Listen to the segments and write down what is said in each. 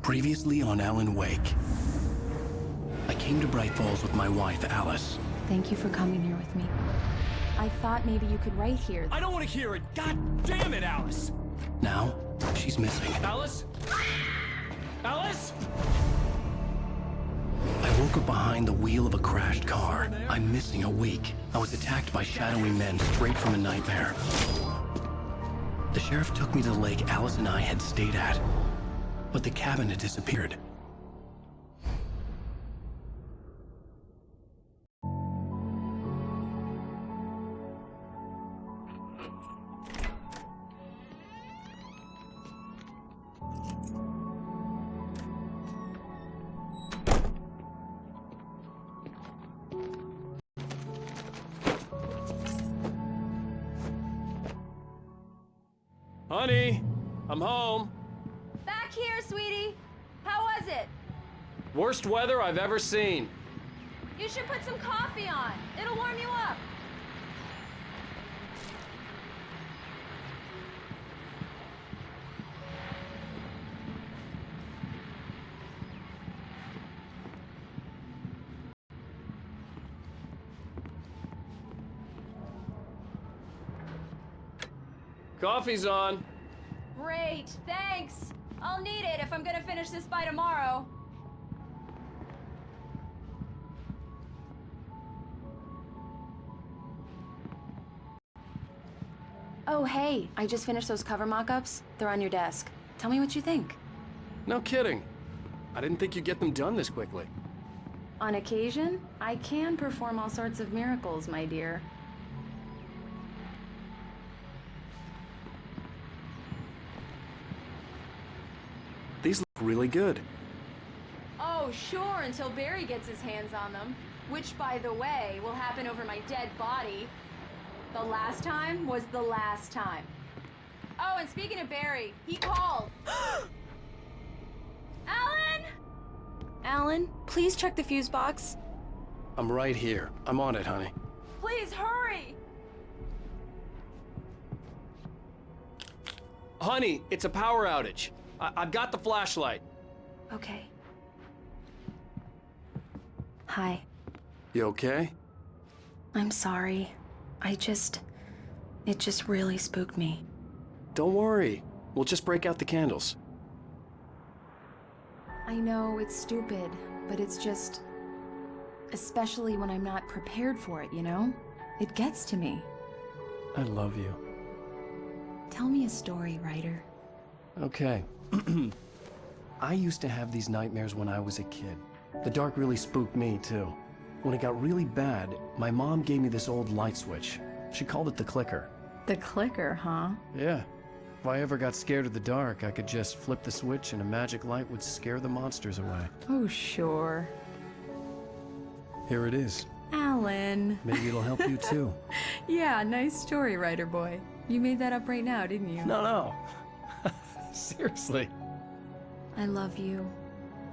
Previously on Alan Wake. I came to Bright Falls with my wife, Alice. Thank you for coming here with me. I thought maybe you could write here. I don't want to hear it! God damn it, Alice! Now, she's missing. Alice? Alice? I woke up behind the wheel of a crashed car. I'm missing a week. I was attacked by shadowy men straight from a nightmare. The sheriff took me to the lake Alice and I had stayed at, but the cabin had disappeared. Honey, I'm home. Back here, sweetie. How was it? Worst weather I've ever seen. You should put some coffee on. It'll warm you up. Coffee's on. Great, thanks. I'll need it if I'm gonna finish this by tomorrow. Oh, hey, I just finished those cover mock-ups. They're on your desk. Tell me what you think. No kidding. I didn't think you'd get them done this quickly. On occasion, I can perform all sorts of miracles, my dear. These look really good. Oh, sure, until Barry gets his hands on them. Which, by the way, will happen over my dead body. The last time was the last time. Oh, and speaking of Barry, he called. Alan? Alan, please check the fuse box. I'm right here. I'm on it, honey. Please hurry! Honey, it's a power outage. I've got the flashlight. Okay. Hi. You okay? I'm sorry. It just really spooked me. Don't worry. We'll just break out the candles. I know it's stupid, but it's just... especially when I'm not prepared for it, you know? It gets to me. I love you. Tell me a story, writer. Okay. I used to have these nightmares when I was a kid. The dark really spooked me, too. When it got really bad, my mom gave me this old light switch. She called it the clicker. The clicker, huh? Yeah. If I ever got scared of the dark, I could just flip the switch and a magic light would scare the monsters away. Oh, sure. Here it is. Alan. Maybe it'll help you, too. Yeah, nice story, writer boy. You made that up right now, didn't you? No. Seriously. I love you,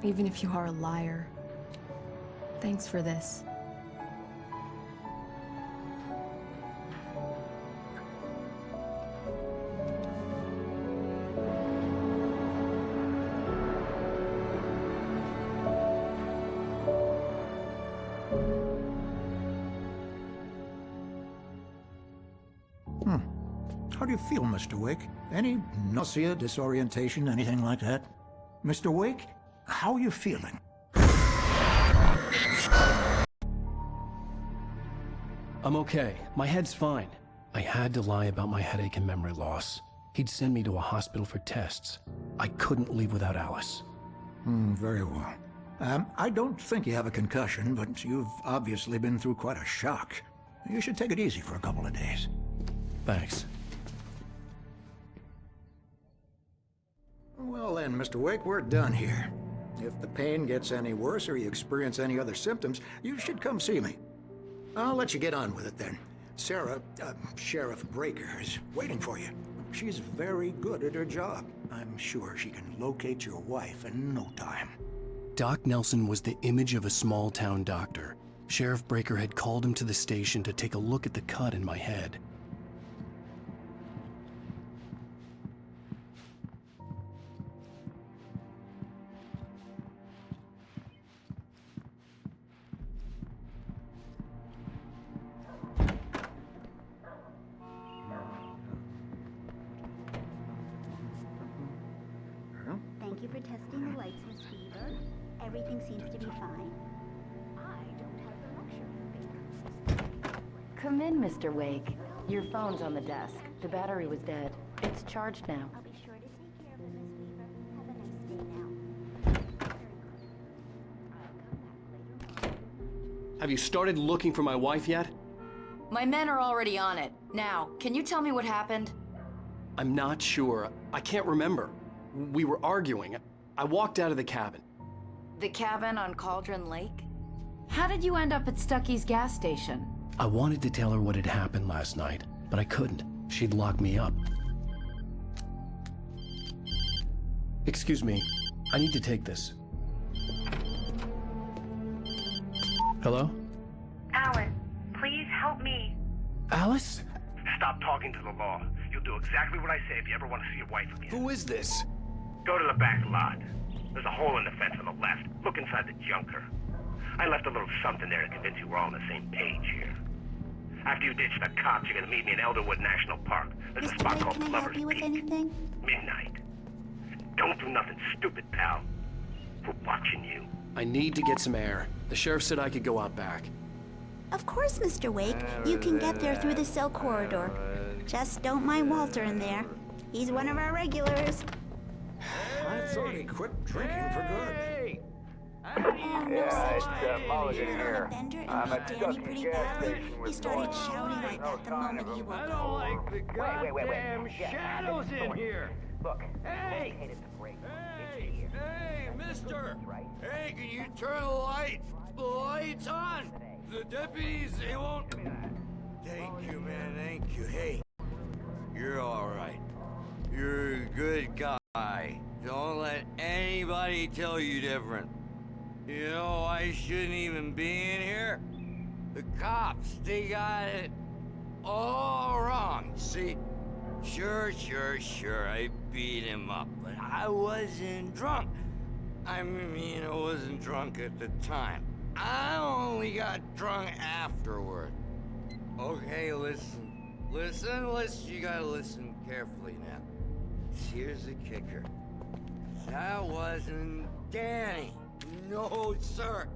even if you are a liar. Thanks for this. How do you feel, Mr. Wake? Any nausea, disorientation, anything like that? Mr. Wake, how are you feeling? I'm okay. My head's fine. I had to lie about my headache and memory loss. He'd send me to a hospital for tests. I couldn't leave without Alice. Very well. I don't think you have a concussion, but you've obviously been through quite a shock. You should take it easy for a couple of days. Thanks. Well then, Mr. Wake, we're done here. If the pain gets any worse or you experience any other symptoms, you should come see me. I'll let you get on with it then. Sarah, Sheriff Breaker, is waiting for you. She's very good at her job. I'm sure she can locate your wife in no time. Doc Nelson was the image of a small-town doctor. Sheriff Breaker had called him to the station to take a look at the cut in my head. lights, Miss Weaver. Everything seems to be fine. I don't have the luxury of being... Come in, Mr. Wake. Your phone's on the desk. The battery was dead. It's charged now. I'll be sure to take care of it, Miss Weaver. Have a nice day now. I'll come back later. Have you started looking for my wife yet? My men are already on it. Now, can you tell me what happened? I'm not sure. I can't remember. We were arguing. I walked out of the cabin. The cabin on Cauldron Lake? How did you end up at Stucky's gas station? I wanted to tell her what had happened last night, but I couldn't. She'd locked me up. Excuse me. I need to take this. Hello? Alan, please help me. Alice? Stop talking to the law. You'll do exactly what I say if you ever want to see your wife again. Who is this? Go to the back lot. There's a hole in the fence on the left. Look inside the junker. I left a little something there to convince you we're all on the same page here. After you ditch the cops, you're gonna meet me in Elderwood National Park. There's a spot called Can I help Lover's you with Peak. anything? Midnight. Don't do nothing stupid, pal. We're watching you. I need to get some air. The sheriff said I could go out back. Of course, Mr. Wake. You can get there through the cell corridor. Just don't mind Walter in there. He's one of our regulars. I thought he quit drinking for good. Oh, no such thing. Mulligan On here. a bender and I'm hit at Danny Stucky's pretty gas badly. station He with started noise. shouting like No that the sign moment of he him. woke I up. don't like the goddamn Yeah, shadows in here. Look, Hey! located the break. Hey! Hey, mister! Hey, can you turn the lights on? The deputies, they won't... Thank you, man, thank you. Hey, you're all right. You're a good guy. Don't let anybody tell you different. You know, I shouldn't even be in here. The cops, they got it all wrong. See, sure, I beat him up, but I wasn't drunk. I mean, I wasn't drunk at the time. I only got drunk afterward. Okay, listen. You gotta listen carefully now. Here's the kicker. That wasn't Danny. No, sir.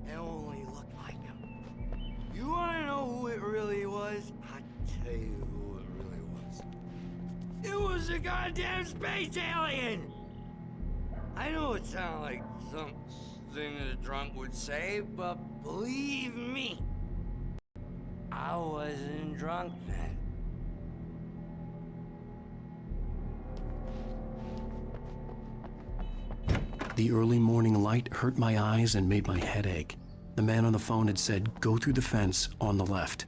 It only looked like him. You wanna know who it really was? I'll tell you who it really was. It was a goddamn space alien! I know it sounds like something that a drunk would say, but believe me, I wasn't drunk then. The early morning light hurt my eyes and made my head ache. The man on the phone had said, go through the fence on the left.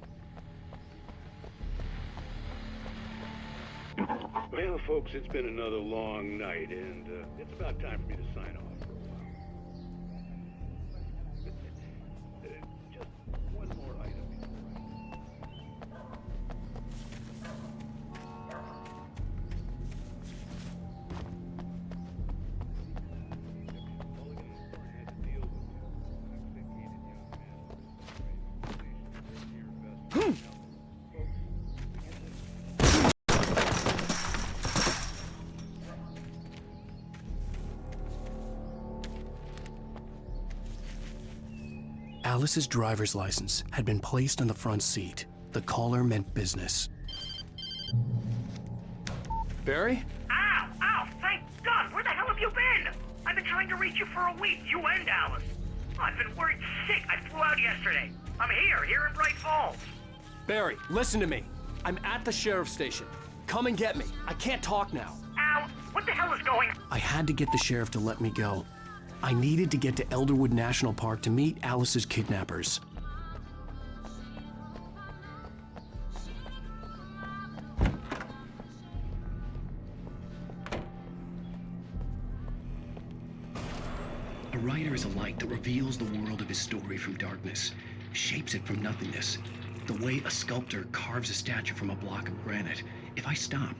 Well, folks, it's been another long night, and it's about time for me to sign off for a while. Just one more item Alice's driver's license had been placed on the front seat. The caller meant business. Barry? Ow! Thank God! Where the hell have you been? I've been trying to reach you for a week, you and Alice. I've been worried sick. I flew out yesterday. I'm here in Bright Falls. Barry, listen to me. I'm at the sheriff's station. Come and get me. I can't talk now. Al, what the hell is going on? I had to get the sheriff to let me go. I needed to get to Elderwood National Park to meet Alice's kidnappers. A writer is a light that reveals the world of his story from darkness, shapes it from nothingness. The way a sculptor carves a statue from a block of granite. If I stop,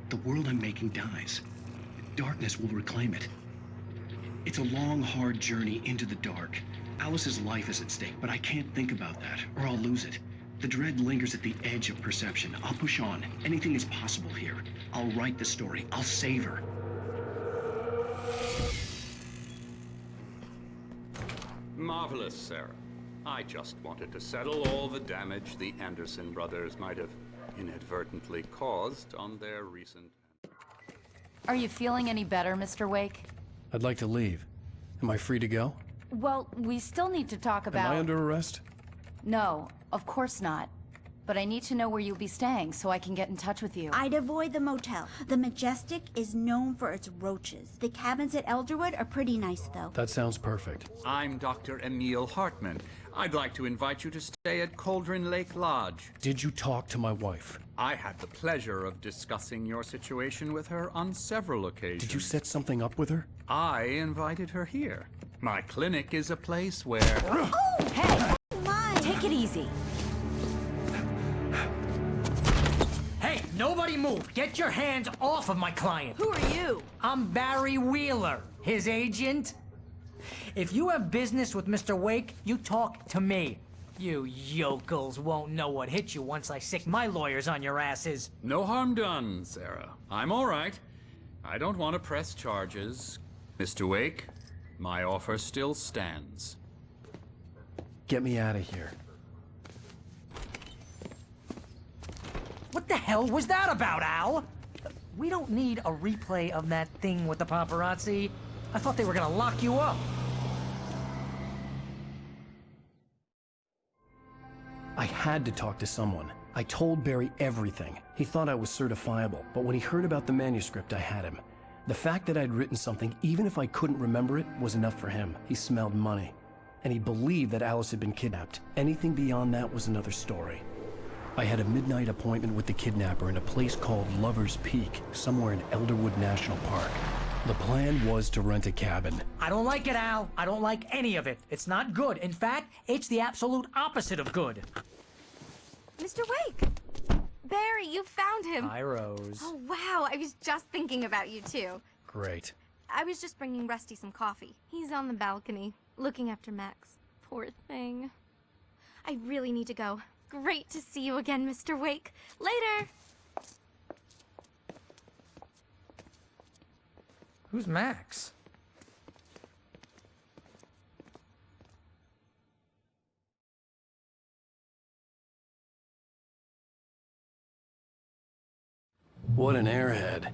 the world I'm making dies. Darkness will reclaim it. It's a long, hard journey into the dark. Alice's life is at stake, but I can't think about that, or I'll lose it. The dread lingers at the edge of perception. I'll push on. Anything is possible here. I'll write the story. I'll save her. Marvelous, Sarah. I just wanted to settle all the damage the Anderson brothers might have inadvertently caused on their recent... Are you feeling any better, Mr. Wake? I'd like to leave. Am I free to go? Well, we still need to talk about... Am I under arrest? No, of course not. But I need to know where you'll be staying so I can get in touch with you. I'd avoid the motel. The Majestic is known for its roaches. The cabins at Elderwood are pretty nice, though. That sounds perfect. I'm Dr. Emil Hartman. I'd like to invite you to stay at Cauldron Lake Lodge. Did you talk to my wife? I had the pleasure of discussing your situation with her on several occasions. Did you set something up with her? I invited her here. My clinic is a place where... Oh! Hey! My! Take it easy. Hey, nobody move! Get your hands off of my client! Who are you? I'm Barry Wheeler, his agent. If you have business with Mr. Wake, you talk to me. You yokels won't know what hit you once I sick my lawyers on your asses. No harm done, Sarah. I'm all right. I don't want to press charges. Mr. Wake, my offer still stands. Get me out of here. What the hell was that about, Al? We don't need a replay of that thing with the paparazzi. I thought they were gonna lock you up. I had to talk to someone. I told Barry everything. He thought I was certifiable, but when he heard about the manuscript, I had him. The fact that I'd written something, even if I couldn't remember it, was enough for him. He smelled money. And he believed that Alice had been kidnapped. Anything beyond that was another story. I had a midnight appointment with the kidnapper in a place called Lover's Peak, somewhere in Elderwood National Park. The plan was to rent a cabin. I don't like it, Al. I don't like any of it. It's not good. In fact, it's the absolute opposite of good. Mr. Wake! Barry, you found him! Hi, Rose. Oh, wow. I was just thinking about you, too. Great. I was just bringing Rusty some coffee. He's on the balcony, looking after Max. Poor thing. I really need to go. Great to see you again, Mr. Wake. Later! Who's Max? What an airhead.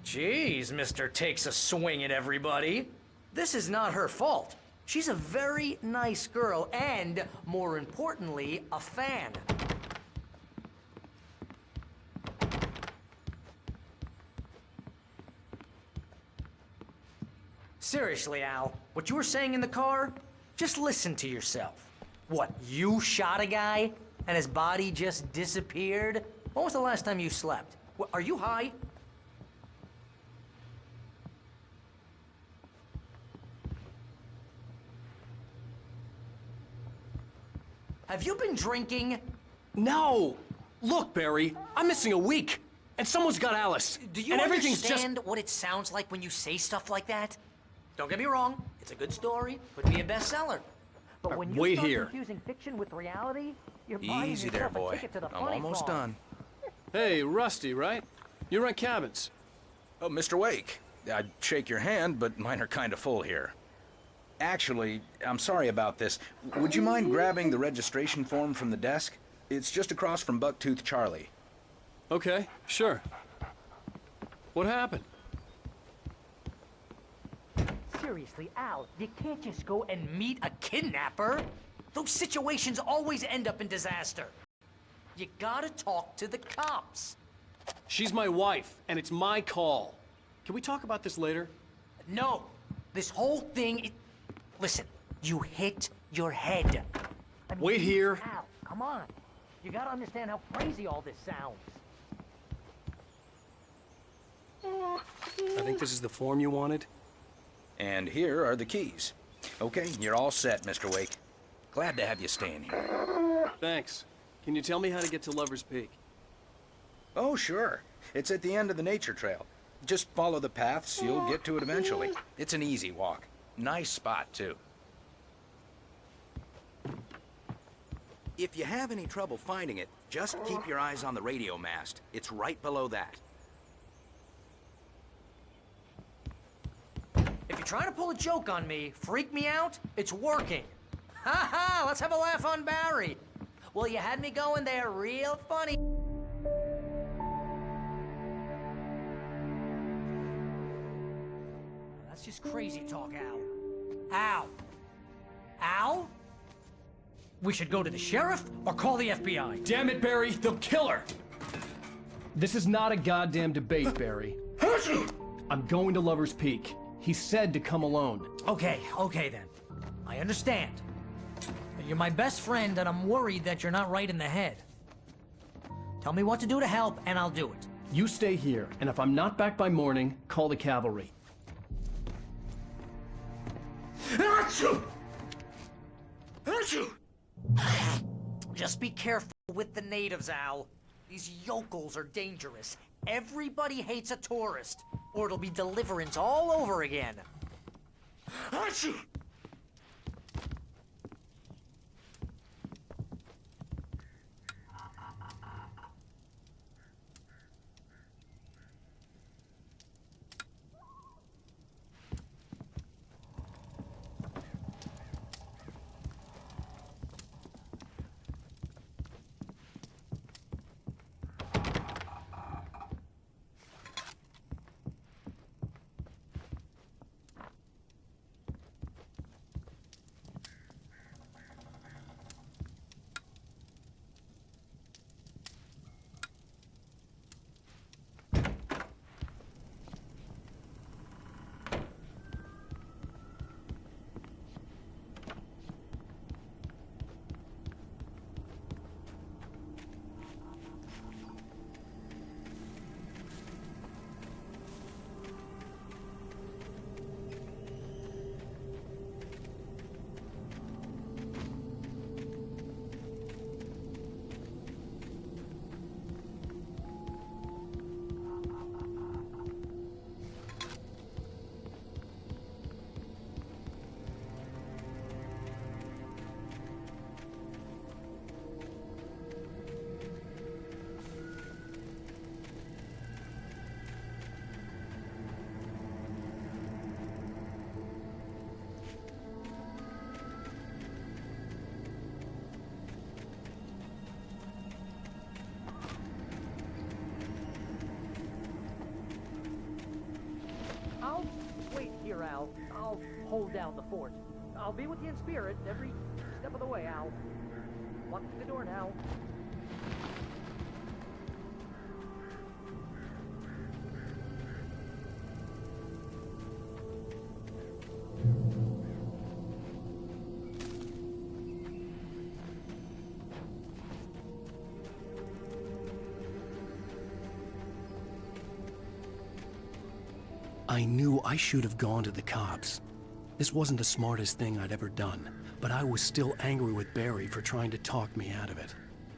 Jeez, Mr. Takes a swing at everybody. This is not her fault. She's a very nice girl and, more importantly, a fan. Seriously, Al, what you were saying in the car, just listen to yourself. What, you shot a guy and his body just disappeared? When was the last time you slept? What, are you high? Have you been drinking? No! Look, Barry, I'm missing a week, and someone's got Alice. Do you and everything's understand just... what it sounds like when you say stuff like that? Don't get me wrong, it's a good story, could be a bestseller. But when you wait start here. confusing fiction with reality, you're buying Easy there, yourself a boy. ticket to the I'm funny almost farm. done. Hey, Rusty, right? You rent cabins. Oh, Mr. Wake, I'd shake your hand, but mine are kind of full here. Actually, I'm sorry about this. Would you mind grabbing the registration form from the desk? It's just across from Bucktooth Charlie. Okay, sure. What happened? Seriously, Al, you can't just go and meet a kidnapper. Those situations always end up in disaster. You gotta talk to the cops. She's my wife, and it's my call. Can we talk about this later? No, this whole thing, listen, you hit your head. I mean, Wait here. Al, come on. You gotta understand how crazy all this sounds. I think this is the form you wanted. And here are the keys. Okay, you're all set, Mr. Wake. Glad to have you staying here. Thanks. Can you tell me how to get to Lover's Peak? Oh, sure. It's at the end of the nature trail. Just follow the paths, you'll get to it eventually. It's an easy walk. Nice spot, too. If you have any trouble finding it, just keep your eyes on the radio mast. It's right below that. If you're trying to pull a joke on me, freak me out, it's working. Ha ha, let's have a laugh on Barry. Well, you had me going there real funny. That's just crazy talk, Al. Al? Al? We should go to the sheriff or call the FBI. Damn it, Barry, they'll kill her! This is not a goddamn debate, Barry. I'm going to Lover's Peak. He said to come alone. Okay then. I understand. But you're my best friend, and I'm worried that you're not right in the head. Tell me what to do to help, and I'll do it. You stay here, and if I'm not back by morning, call the cavalry. Achoo! Achoo! Just be careful with the natives, Al. These yokels are dangerous. Everybody hates a tourist, or it'll be deliverance all over again. Achoo! I'll wait here, Al. I'll hold down the fort. I'll be with you in spirit every step of the way, Al. Walk through the door now. I knew I should have gone to the cops. This wasn't the smartest thing I'd ever done, but I was still angry with Barry for trying to talk me out of it.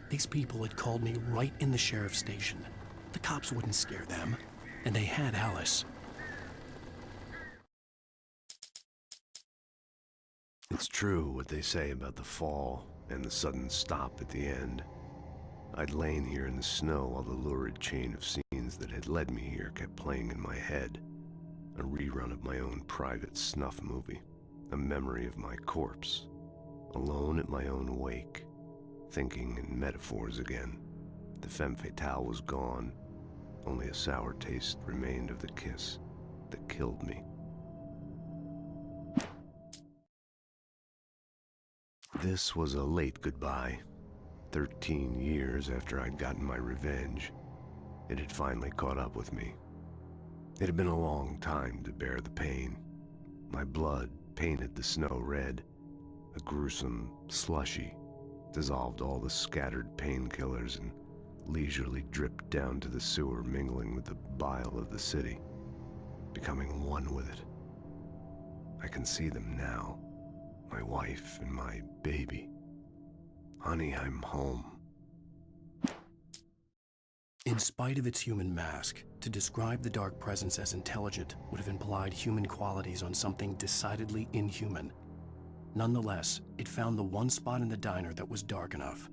These people had called me right in the sheriff's station. The cops wouldn't scare them, and they had Alice. It's true what they say about the fall and the sudden stop at the end. I'd lain here in the snow while the lurid chain of scenes that had led me here kept playing in my head. A rerun of my own private snuff movie. A memory of my corpse. Alone at my own wake. Thinking in metaphors again. The femme fatale was gone. Only a sour taste remained of the kiss that killed me. This was a late goodbye. 13 years after I'd gotten my revenge, it had finally caught up with me. It had been a long time to bear the pain. My blood painted the snow red. A gruesome slushy dissolved all the scattered painkillers and leisurely dripped down to the sewer, mingling with the bile of the city, becoming one with it. I can see them now, my wife and my baby. Honey, I'm home. In spite of its human mask, to describe the dark presence as intelligent would have implied human qualities on something decidedly inhuman. Nonetheless, it found the one spot in the diner that was dark enough.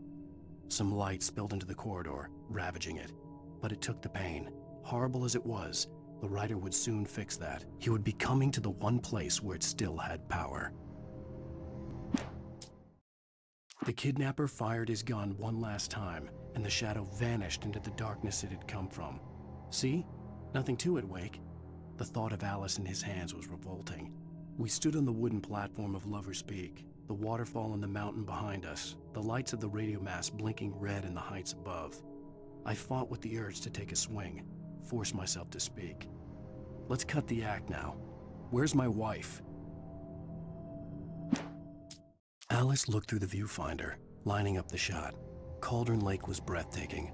Some light spilled into the corridor, ravaging it, but it took the pain, horrible as it was, The writer would soon fix that. He would be coming to the one place where it still had power. The kidnapper fired his gun one last time, and the shadow vanished into the darkness it had come from. See? Nothing to it, Wake. The thought of Alice in his hands was revolting. We stood on the wooden platform of Lover's Peak, the waterfall on the mountain behind us, the lights of the radio mast blinking red in the heights above. I fought with the urge to take a swing, force myself to speak. Let's cut the act now. Where's my wife? Alice looked through the viewfinder, lining up the shot. Cauldron Lake was breathtaking.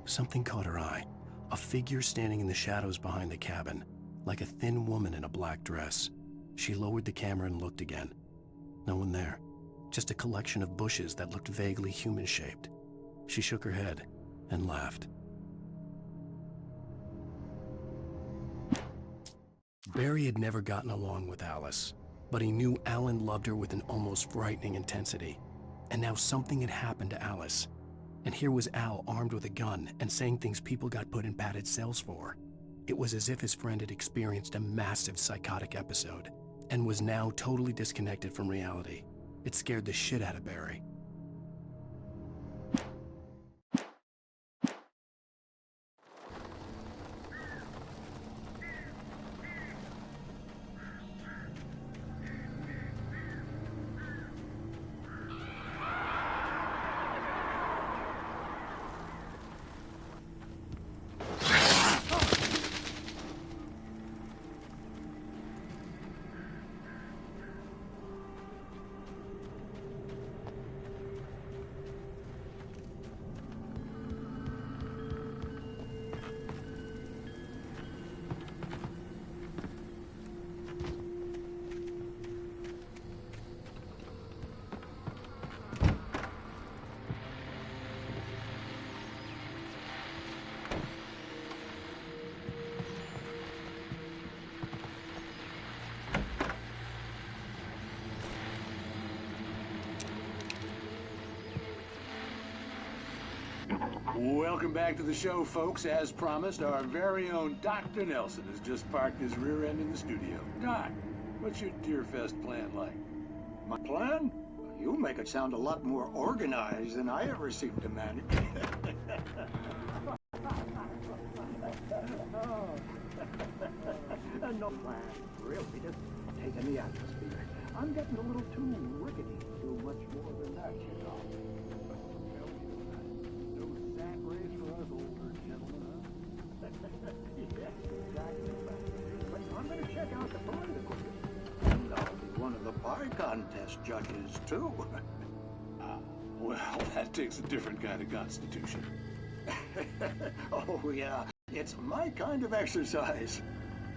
Something caught her eye. A figure standing in the shadows behind the cabin, like a thin woman in a black dress. She lowered the camera and looked again. No one there. Just a collection of bushes that looked vaguely human-shaped. She shook her head and laughed. Barry had never gotten along with Alice, but he knew Alan loved her with an almost frightening intensity. And now something had happened to Alice. And here was Al armed with a gun and saying things people got put in padded cells for. It was as if his friend had experienced a massive psychotic episode and was now totally disconnected from reality. It scared the shit out of Barry. Welcome back to the show, folks. As promised, our very own Dr. Nelson has just parked his rear end in the studio. Doc, what's your Deerfest plan like? My plan? You make it sound a lot more organized than I ever seem to manage. No plan. Really, just taking the atmosphere. I'm getting a little too rickety to do much more than that, you know. Race for us older gentlemen, huh? Yes, exactly. But I'm going to check out the political. And I'll be one of the pie contest judges, too. Well, that takes a different kind of constitution. Oh, yeah. It's my kind of exercise.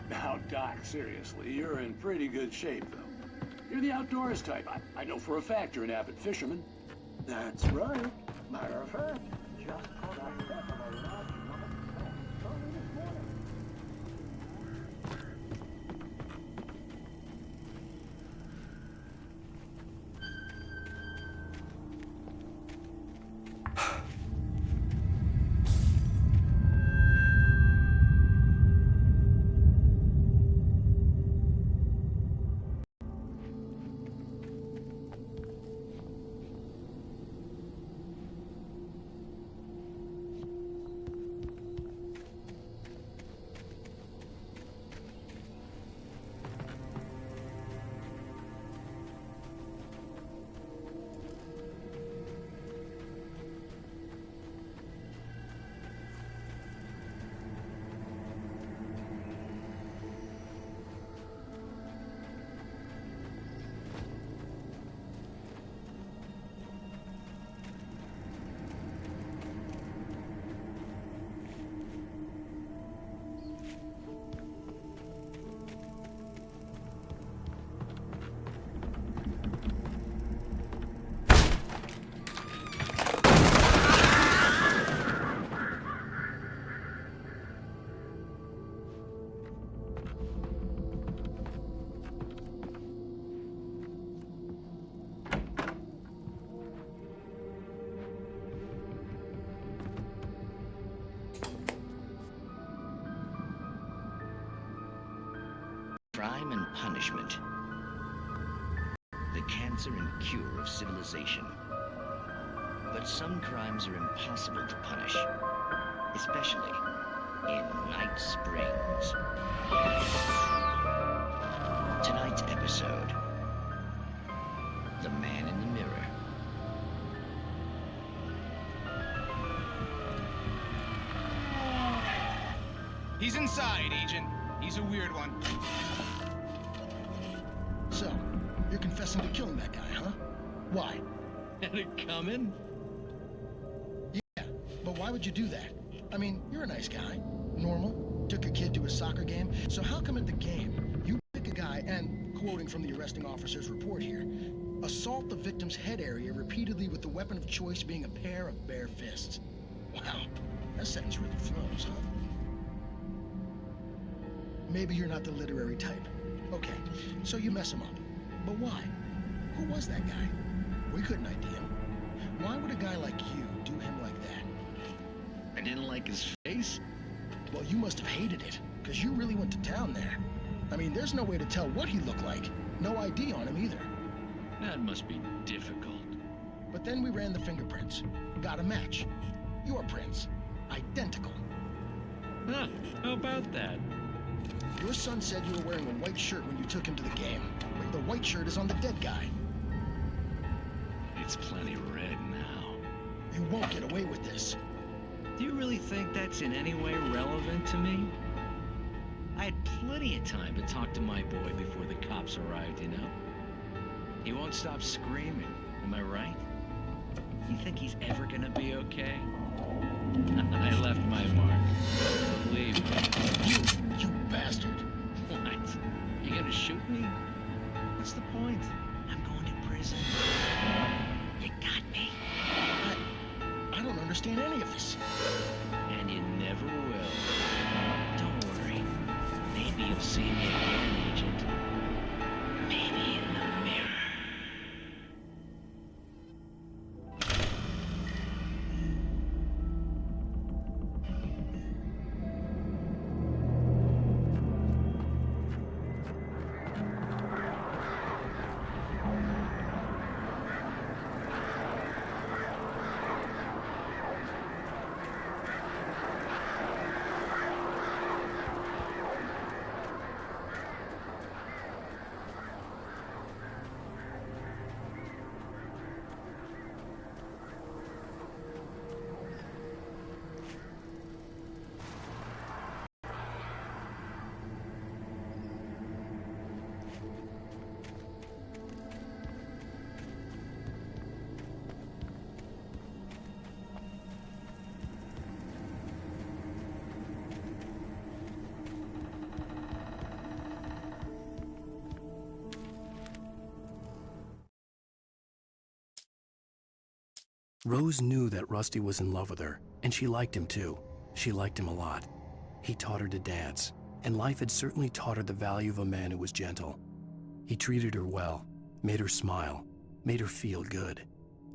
Now, Doc, seriously, you're in pretty good shape, though. You're the outdoors type. I know for a fact you're an avid fisherman. That's right. Matter of fact, just caught a heck of a large number early this morning. punishment. The cancer and cure of civilization. But some crimes are impossible to punish, especially in Night Springs. Tonight's episode, The Man in the Mirror. He's inside, Agent. He's a weird one. So, you're confessing to killing that guy, huh? Why? Had it coming? Yeah, but why would you do that? I mean, you're a nice guy. Normal. Took a kid to a soccer game. So how come at the game, you pick a guy and, quoting from the arresting officer's report here, assault the victim's head area repeatedly with the weapon of choice being a pair of bare fists? Wow, that sentence really flows, huh? Maybe you're not the literary type. Okay, so you mess him up. But why? Who was that guy? We couldn't ID him. Why would a guy like you do him like that? I didn't like his face? Well, you must have hated it, because you really went to town there. I mean, there's no way to tell what he looked like. No ID on him either. That must be difficult. But then we ran the fingerprints. Got a match. Your prints. Identical. Huh, how about that? Your son said you were wearing a white shirt when you took him to the game. The white shirt is on the dead guy. It's plenty red now. You won't get away with this. Do you really think that's in any way relevant to me? I had plenty of time to talk to my boy before the cops arrived, you know? He won't stop screaming, am I right? You think he's ever gonna be okay? I left my mark. Believe me. You bastard. What? You gonna shoot me? What's the point? I'm going to prison. You got me. I don't understand any of this. And you never will. Don't worry. Maybe you'll see me again, Agent. Maybe in the mirror. Rose knew that Rusty was in love with her, and she liked him too. She liked him a lot. He taught her to dance, and life had certainly taught her the value of a man who was gentle. He treated her well, made her smile, made her feel good.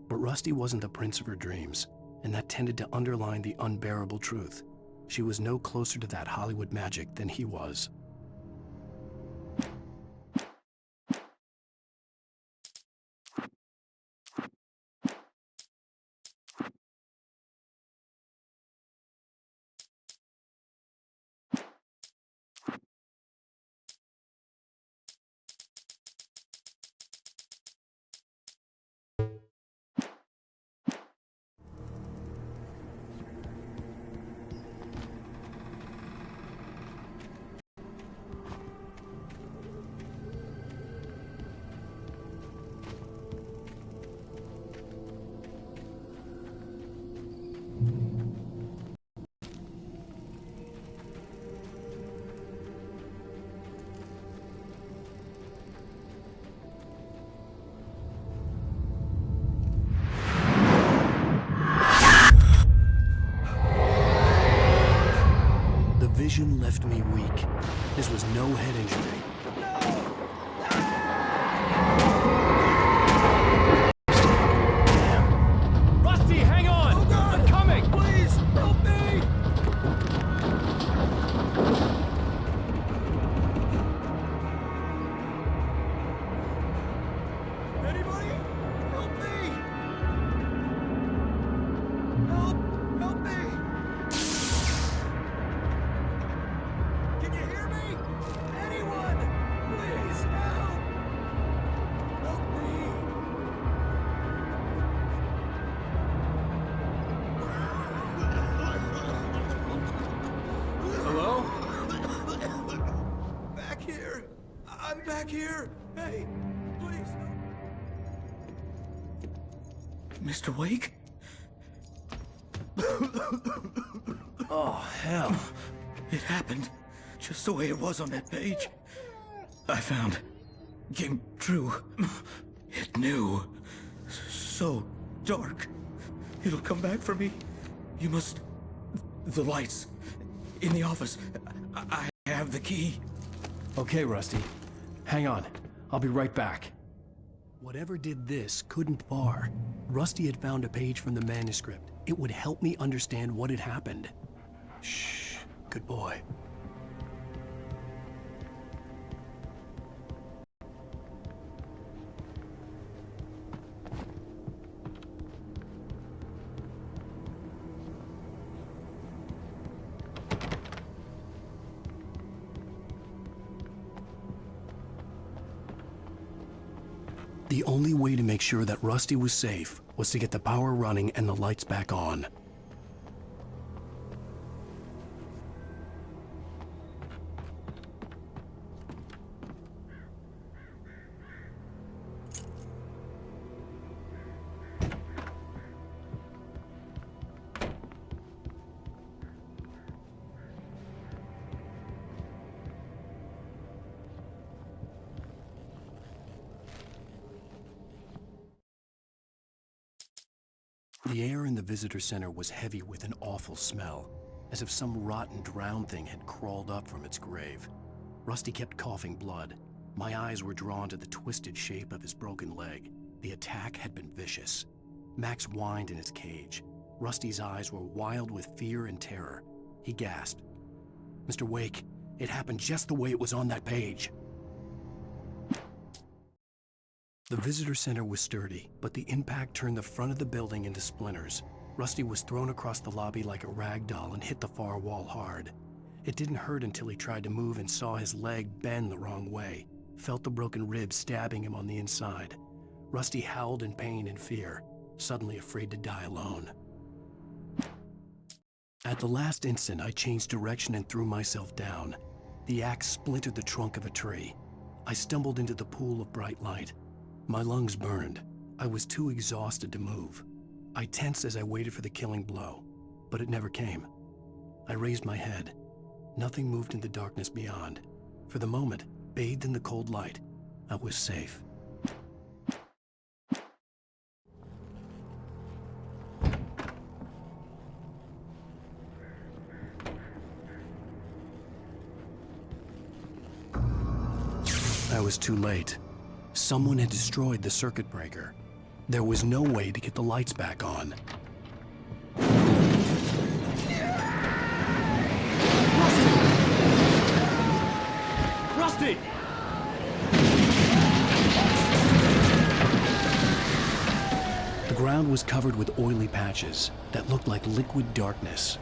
But Rusty wasn't the prince of her dreams, and that tended to underline the unbearable truth. She was no closer to that Hollywood magic than he was. Vision left me weak. This was no head injury. Damn. Rusty, hang on! Oh God! I'm coming! Please, help me! Anybody? Help me! Help! Help me! Can you hear me? Anyone? Please help! Help me! Hello? Back here! I'm back here! Hey, please! Mr. Wake? Oh, hell. It happened just the way it was on that page. I found. Came true. It knew. So dark. It'll come back for me. You must... The lights. In the office. I have the key. Okay, Rusty. Hang on. I'll be right back. Whatever did this couldn't bar. Rusty had found a page from the manuscript. It would help me understand what had happened. Shh. Good boy. The only way to make sure that Rusty was safe was to get the power running and the lights back on. The air in the visitor center was heavy with an awful smell, as if some rotten drowned thing had crawled up from its grave. Rusty kept coughing blood. My eyes were drawn to the twisted shape of his broken leg. The attack had been vicious. Max whined in his cage. Rusty's eyes were wild with fear and terror. He gasped. "Mr. Wake, it happened just the way it was on that page." The visitor center was sturdy, but the impact turned the front of the building into splinters. Rusty was thrown across the lobby like a rag doll and hit the far wall hard. It didn't hurt until he tried to move and saw his leg bend the wrong way, felt the broken rib stabbing him on the inside. Rusty howled in pain and fear, suddenly afraid to die alone. At the last instant, I changed direction and threw myself down. The axe splintered the trunk of a tree. I stumbled into the pool of bright light. My lungs burned. I was too exhausted to move. I tensed as I waited for the killing blow, but it never came. I raised my head. Nothing moved in the darkness beyond. For the moment, bathed in the cold light, I was safe. I was too late. Someone had destroyed the circuit breaker. There was no way to get the lights back on. Rusty! The ground was covered with oily patches that looked like liquid darkness.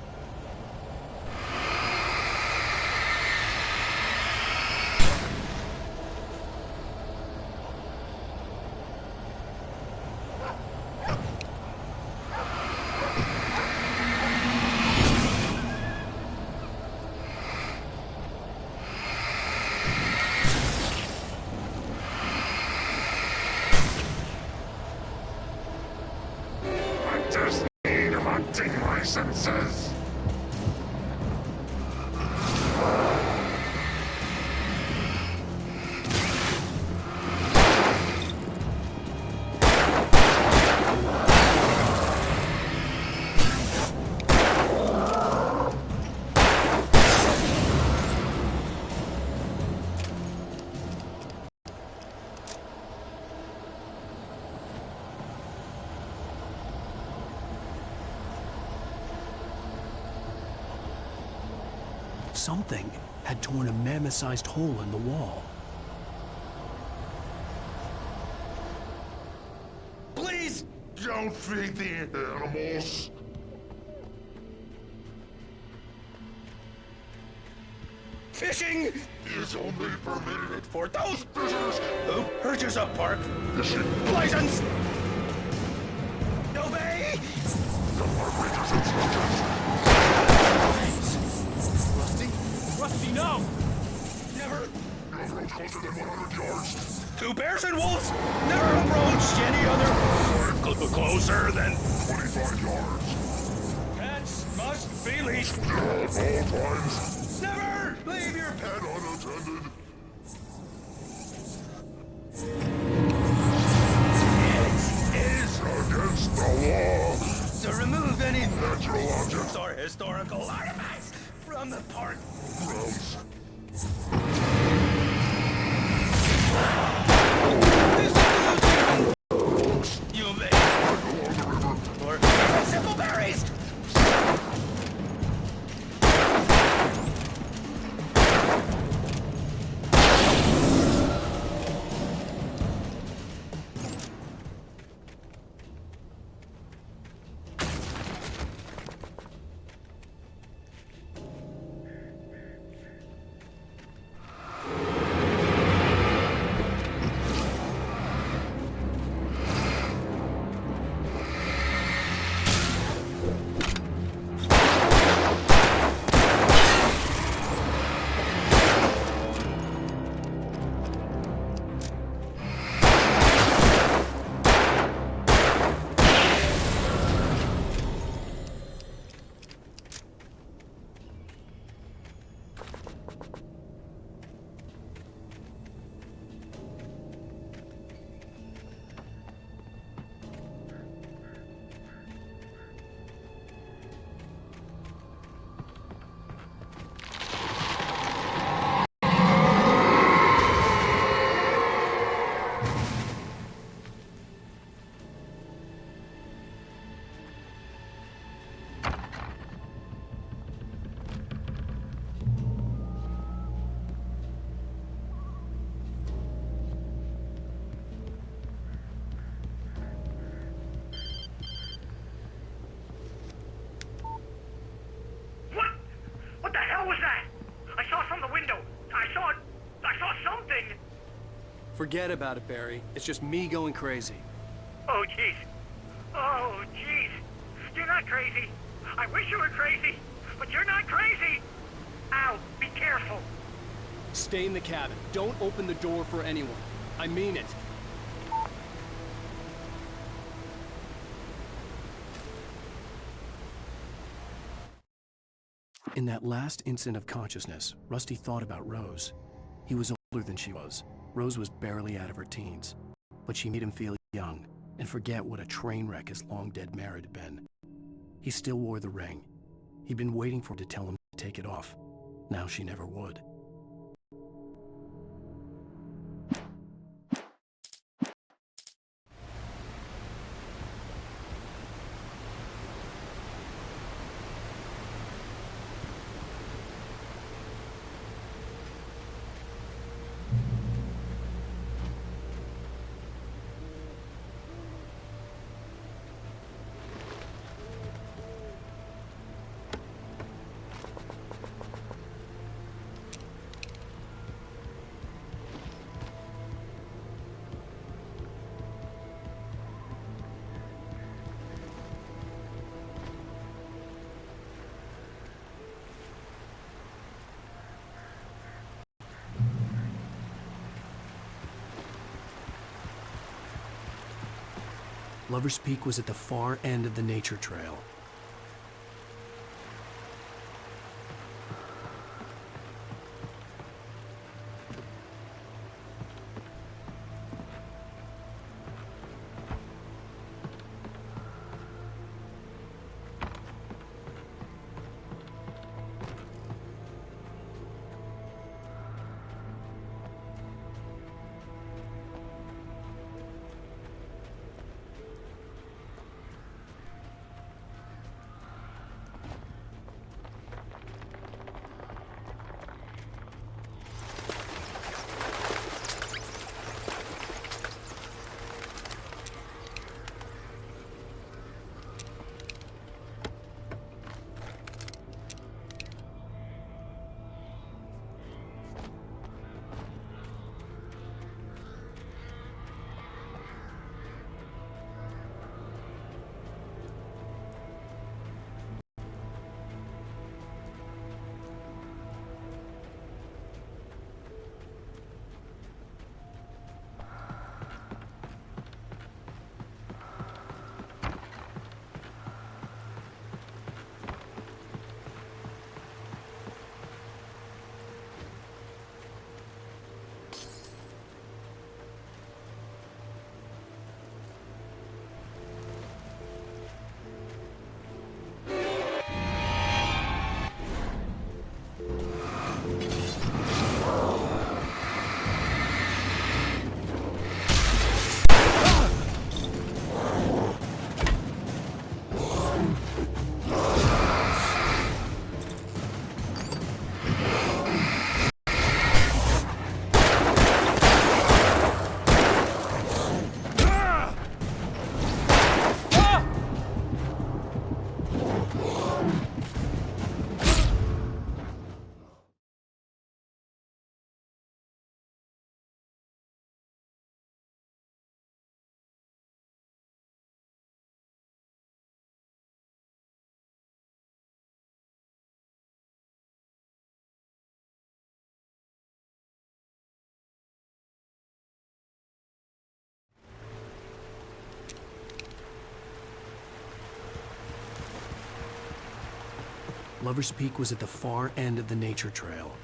Senses. Something had torn a mammoth-sized hole in the wall. Don't feed the animals. Fishing is only permitted for those fishers who purchase a park fishing license. Obey! The park ranger's instructions. Rusty, no! Never approach closer than 100 yards. Two bears and wolves never approached any other closer than 25 yards. Pets must be leashed At all times. Never leave your Pet unattended. It is against the law to remove any natural objects or historical artifacts from the park grounds. You may or simple berries. What the hell was that? I saw from the window. I saw something. Forget about it, Barry. It's just me going crazy. Oh, jeez. Oh, jeez. You're not crazy. I wish you were crazy, but you're not crazy. Ow, be careful. Stay in the cabin. Don't open the door for anyone. I mean it. In that last instant of consciousness, Rusty thought about Rose. He was older than she was. Rose was barely out of her teens. But she made him feel young and forget what a train wreck his long-dead marriage had been. He still wore the ring. He'd been waiting for her to tell him to take it off. Now she never would. Lover's Peak was at the far end of the nature trail. Lover's Peak was at the far end of the nature trail.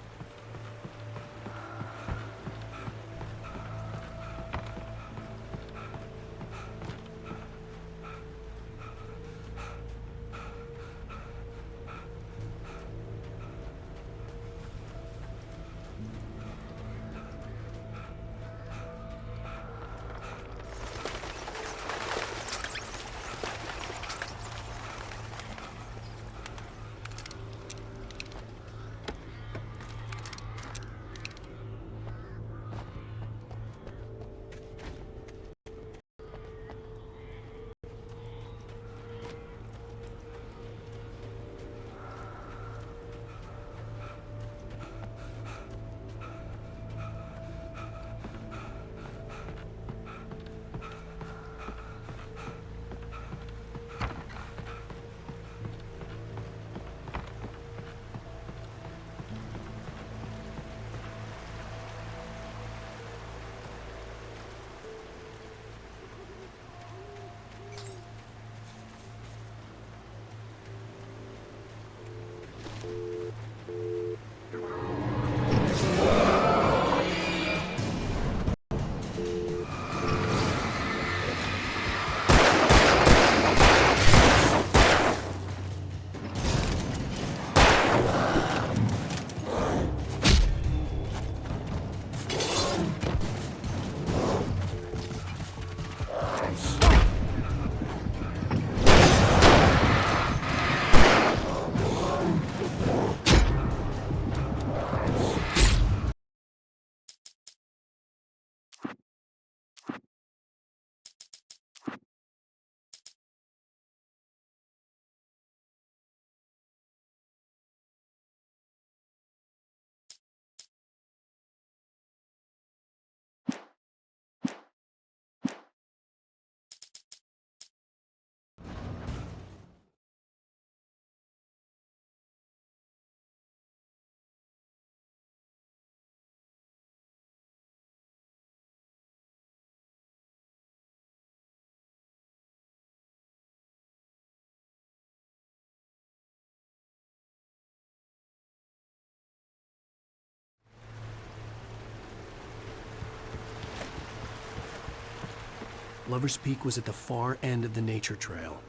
Lover's Peak was at the far end of the nature trail.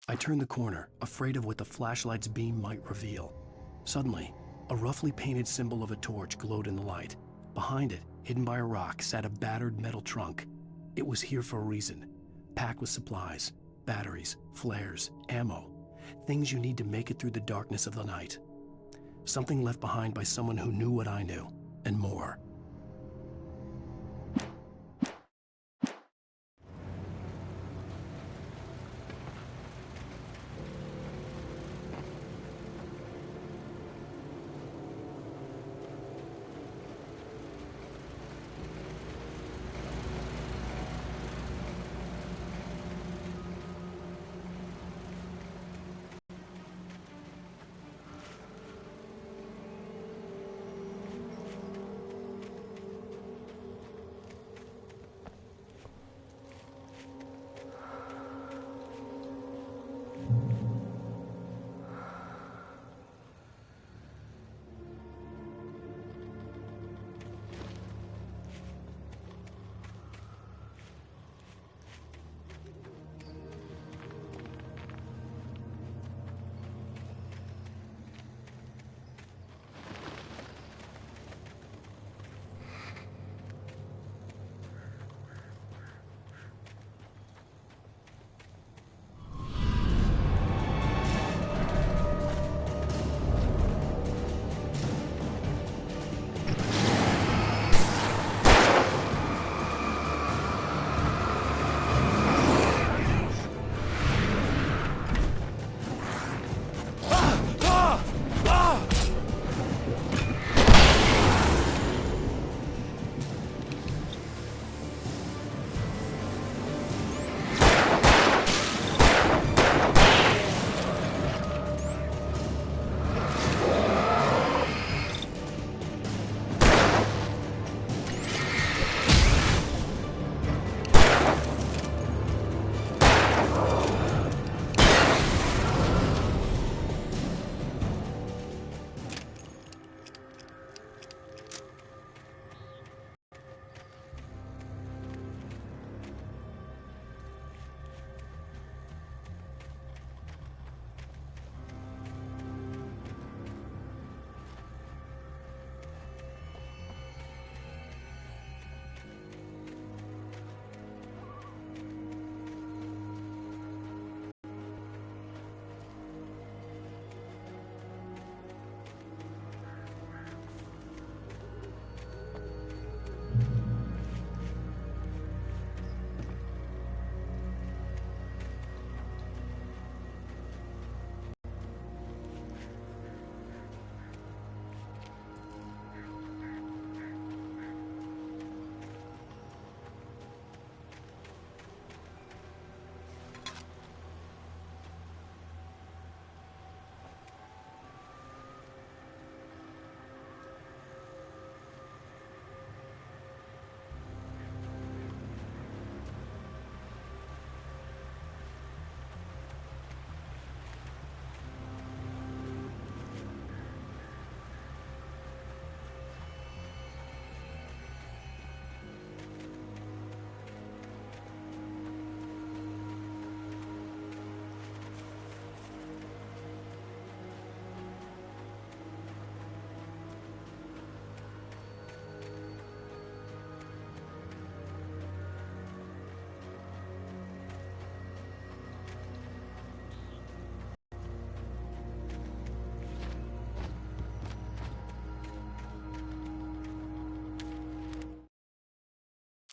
I turned the corner, afraid of what the flashlight's beam might reveal. Suddenly, a roughly painted symbol of a torch glowed in the light. Behind it, hidden by a rock, sat a battered metal trunk. It was here for a reason, packed with supplies, batteries, flares, ammo, things you need to make it through the darkness of the night. Something left behind by someone who knew what I knew, and more.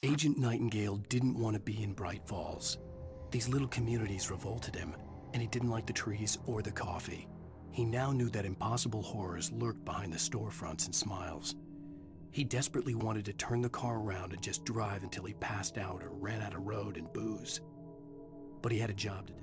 Agent Nightingale didn't want to be in Bright Falls. These little communities revolted him, and he didn't like the trees or the coffee. He now knew that impossible horrors lurked behind the storefronts and smiles. He desperately wanted to turn the car around and just drive until he passed out or ran out of road and booze. But he had a job to do.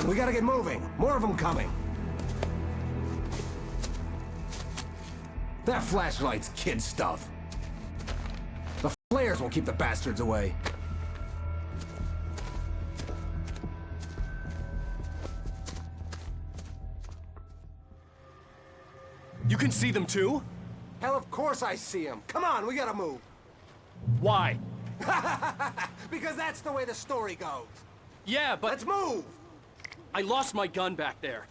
on, we gotta get moving. More of them coming. That flashlight's kid stuff. The flares will keep the bastards away. You can see them too? Hell, of course I see them. Come on, we gotta move. Why? Because that's the way the story goes. Yeah, but... Let's move! I lost my gun back there.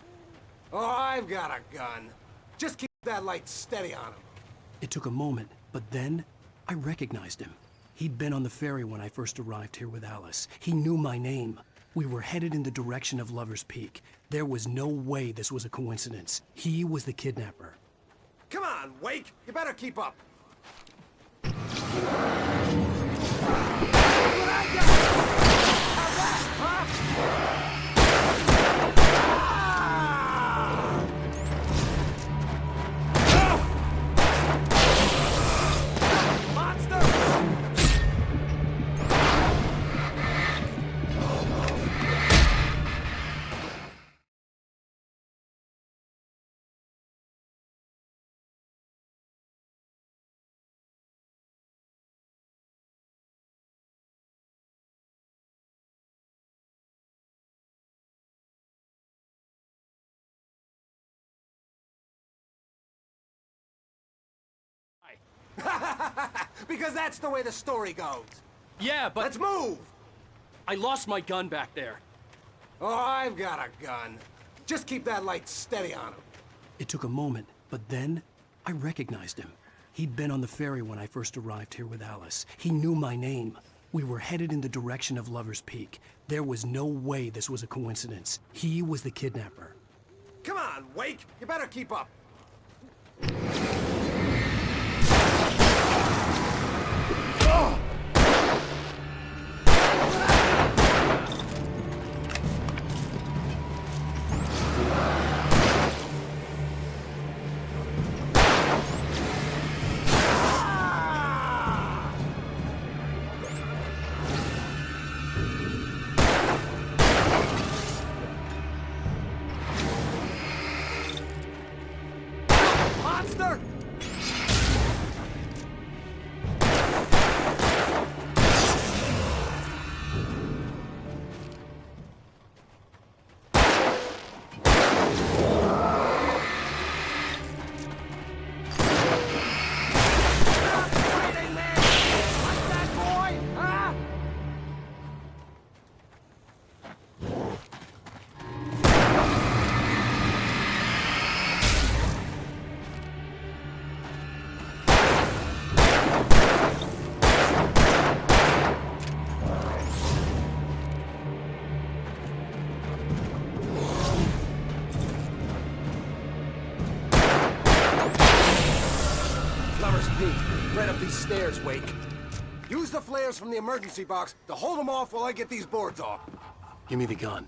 Oh, I've got a gun. Just keep that light steady on him. It took a moment, but then I recognized him. He'd been on the ferry when I first arrived here with Alice. He knew my name. We were headed in the direction of Lover's Peak. There was no way this was a coincidence. He was the kidnapper. Come on, Wake! You better keep up. Because that's the way the story goes. Yeah, but... Let's move! I lost my gun back there. Oh, I've got a gun. Just keep that light steady on him. It took a moment, but then I recognized him. He'd been on the ferry when I first arrived here with Alice. He knew my name. We were headed in the direction of Lover's Peak. There was no way this was a coincidence. He was the kidnapper. Come on, Wake! You better keep up. Monster! Right up these stairs, Wake. Use the flares from the emergency box to hold them off while I get these boards off. Give me the gun.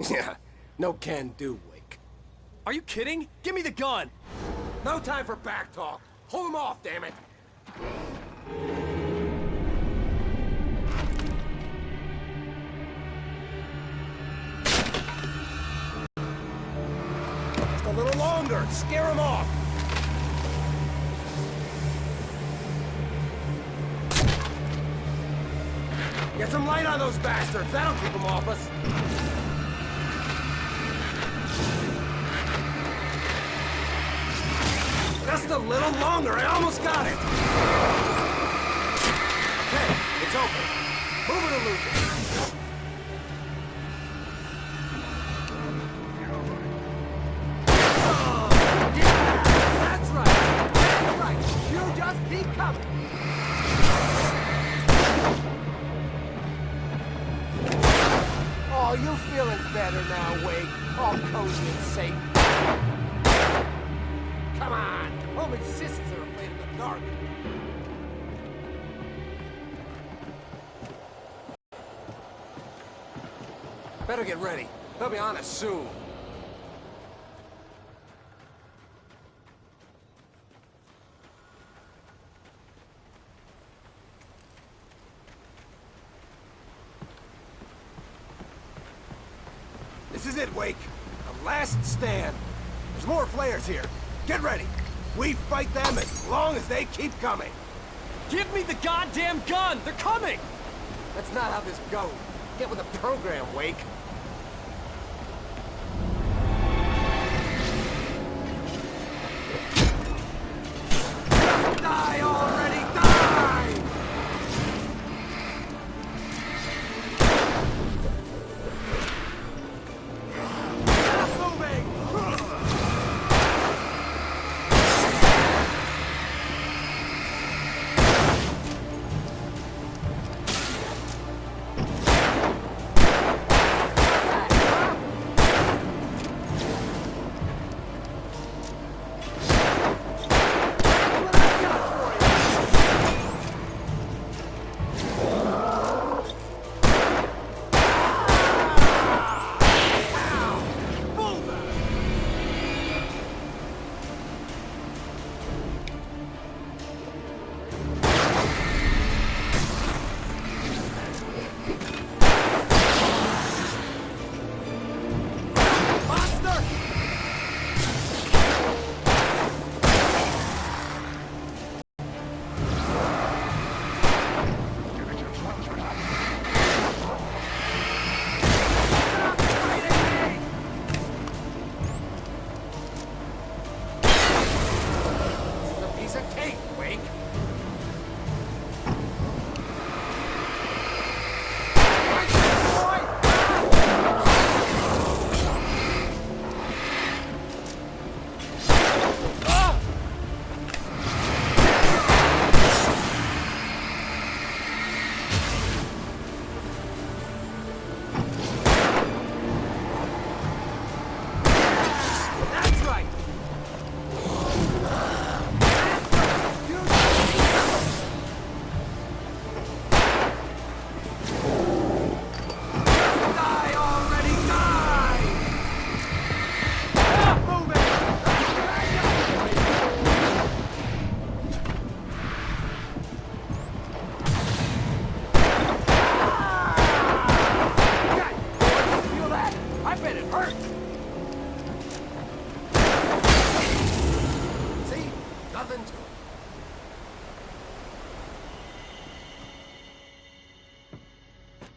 Yeah, no can do, Wake. Are you kidding? Give me the gun! No time for back talk. Hold them off, damn it. Just a little longer. Scare them off. Get some light on those bastards. That'll keep them off us. Just a little longer. I almost got it. Okay, it's open. Move it or lose it. Oh, yeah! That's right. That's right. You just keep coming. Oh, you feeling better now, Wake? All cozy and safe. Come on! Only sissies are afraid of the dark. Better get ready. They'll be on us soon. This is it, Wake. The last stand. There's more flares here. Get ready. We fight them as long as they keep coming. Give me the goddamn gun! They're coming! That's not how this goes. Get with the program, Wake. Die already! Die! Stop moving!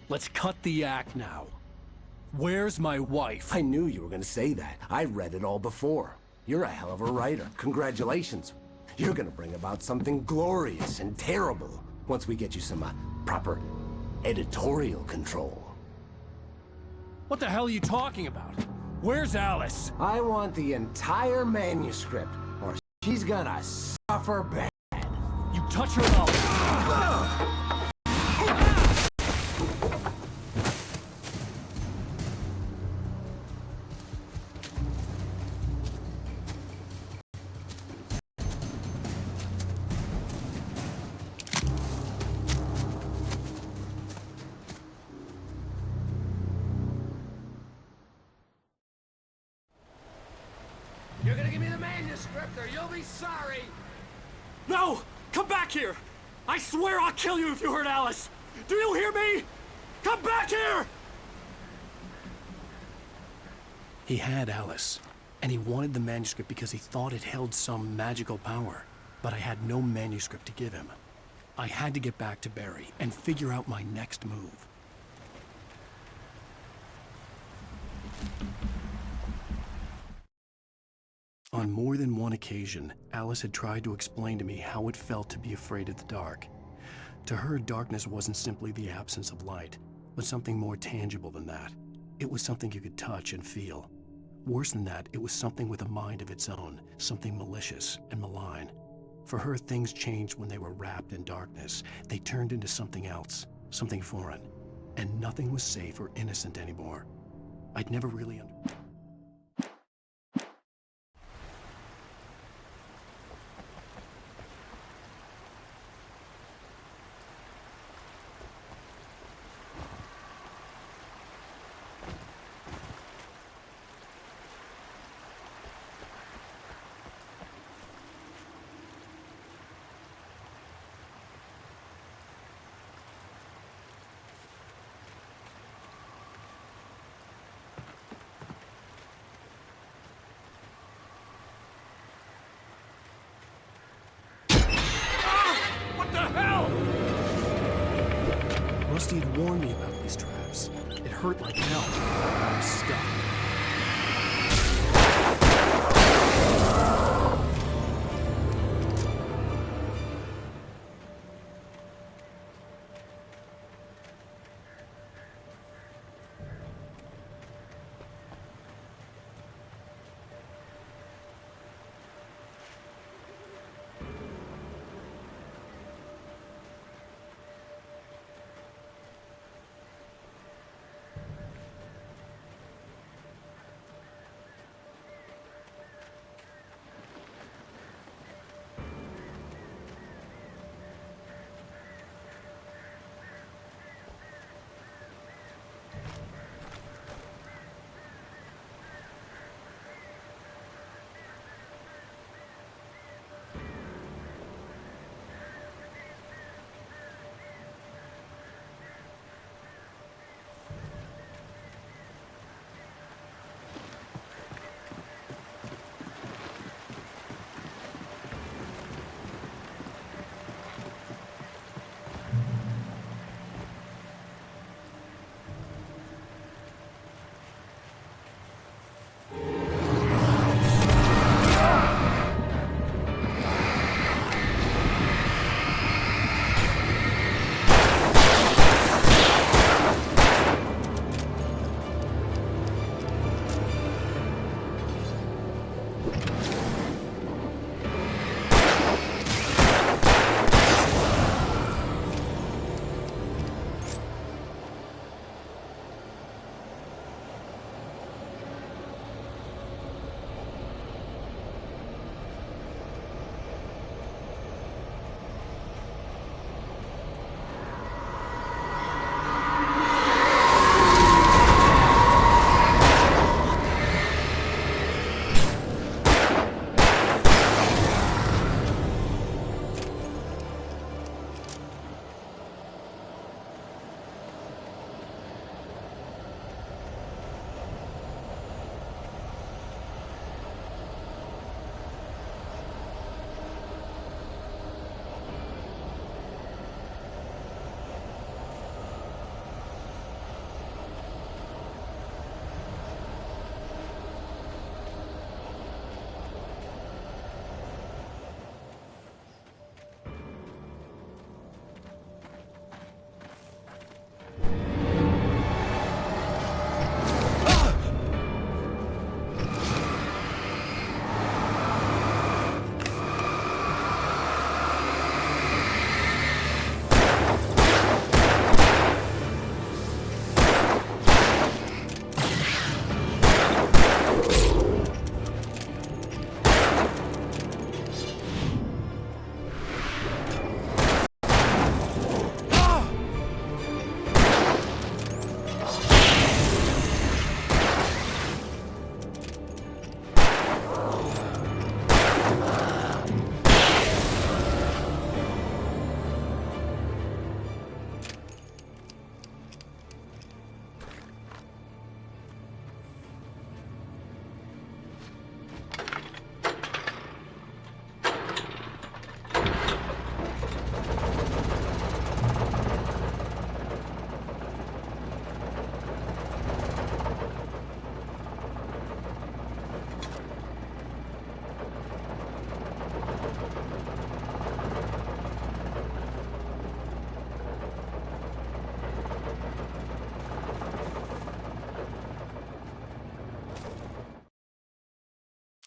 Let's cut the act now. Where's my wife? I knew you were gonna say that. I read it all before. You're a hell of a writer. Congratulations. You're gonna bring about something glorious and terrible once we get you some proper editorial control. What the hell are you talking about? Where's Alice? I want the entire manuscript, or she's gonna suffer bad. You touch her mouth. You're gonna give me the manuscript or you'll be sorry! No! Come back here! I swear I'll kill you if you hurt Alice! Do you hear me? Come back here! He had Alice, and he wanted the manuscript because he thought it held some magical power. But I had no manuscript to give him. I had to get back to Barry and figure out my next move. On more than one occasion, Alice had tried to explain to me how it felt to be afraid of the dark. To her, darkness wasn't simply the absence of light, but something more tangible than that. It was something you could touch and feel. Worse than that, it was something with a mind of its own, something malicious and malign. For her, things changed when they were wrapped in darkness. They turned into something else, something foreign, and nothing was safe or innocent anymore. I'd never really understood. Rusty had warned me about these traps. It hurt like hell. I was stuck.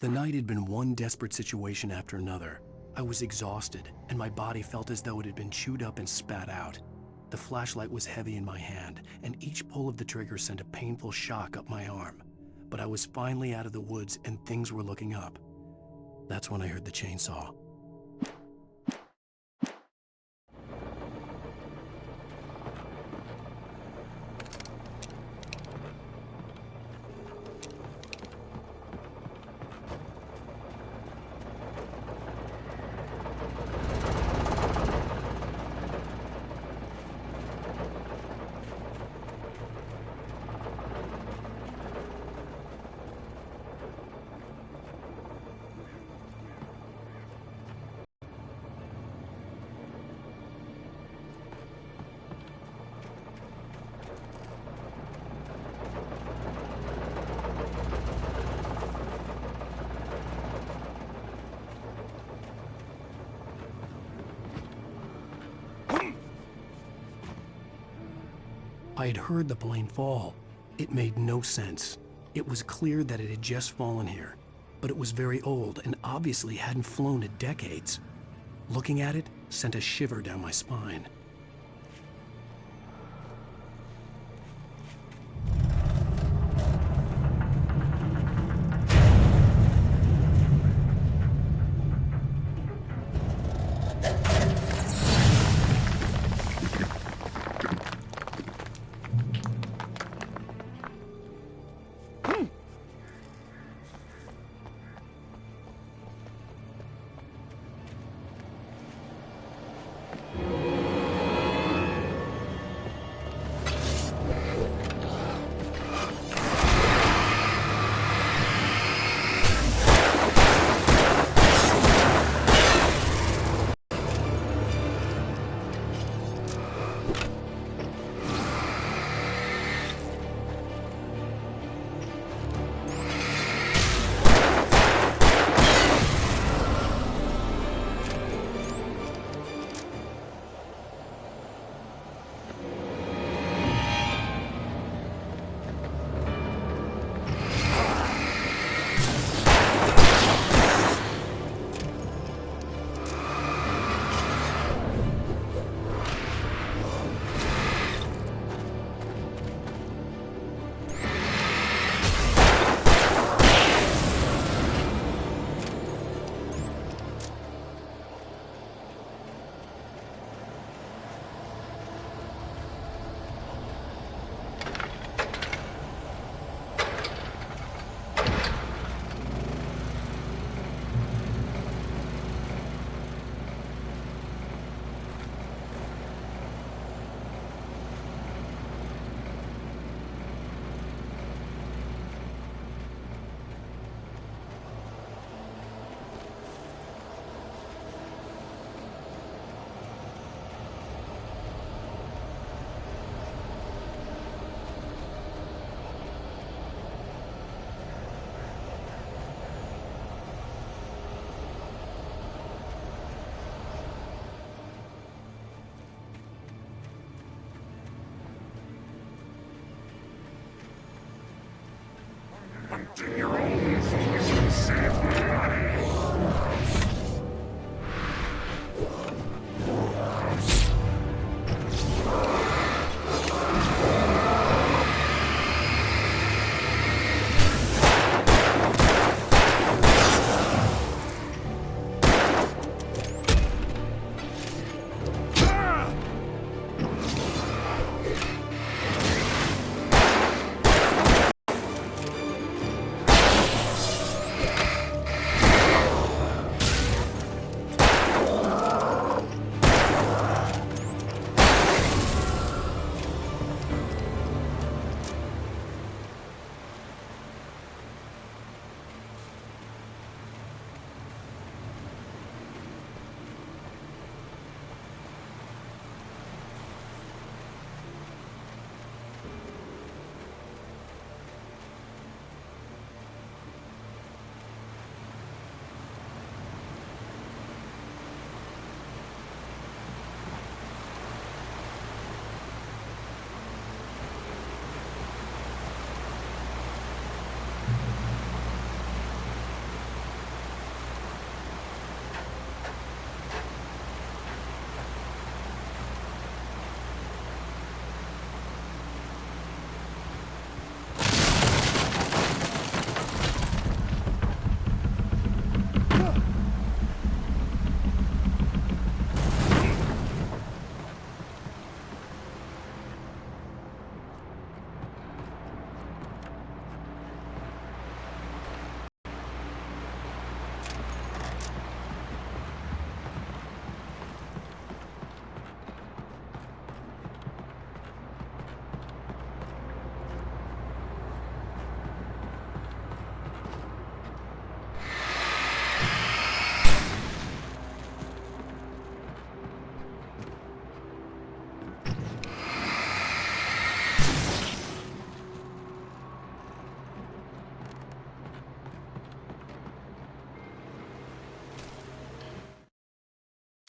The night had been one desperate situation after another. I was exhausted, and my body felt as though it had been chewed up and spat out. The flashlight was heavy in my hand, and each pull of the trigger sent a painful shock up my arm. But I was finally out of the woods, and things were looking up. That's when I heard the chainsaw. I had heard the plane fall. It made no sense. It was clear that it had just fallen here, but it was very old and obviously hadn't flown in decades. Looking at it sent a shiver down my spine.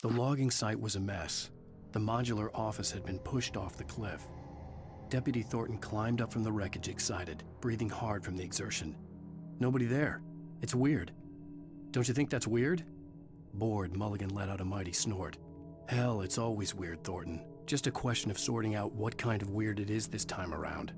The logging site was a mess. The modular office had been pushed off the cliff. Deputy Thornton climbed up from the wreckage excited, breathing hard from the exertion. Nobody there. It's weird. Don't you think that's weird? Bored, Mulligan let out a mighty snort. Hell, it's always weird, Thornton. Just a question of sorting out what kind of weird it is this time around.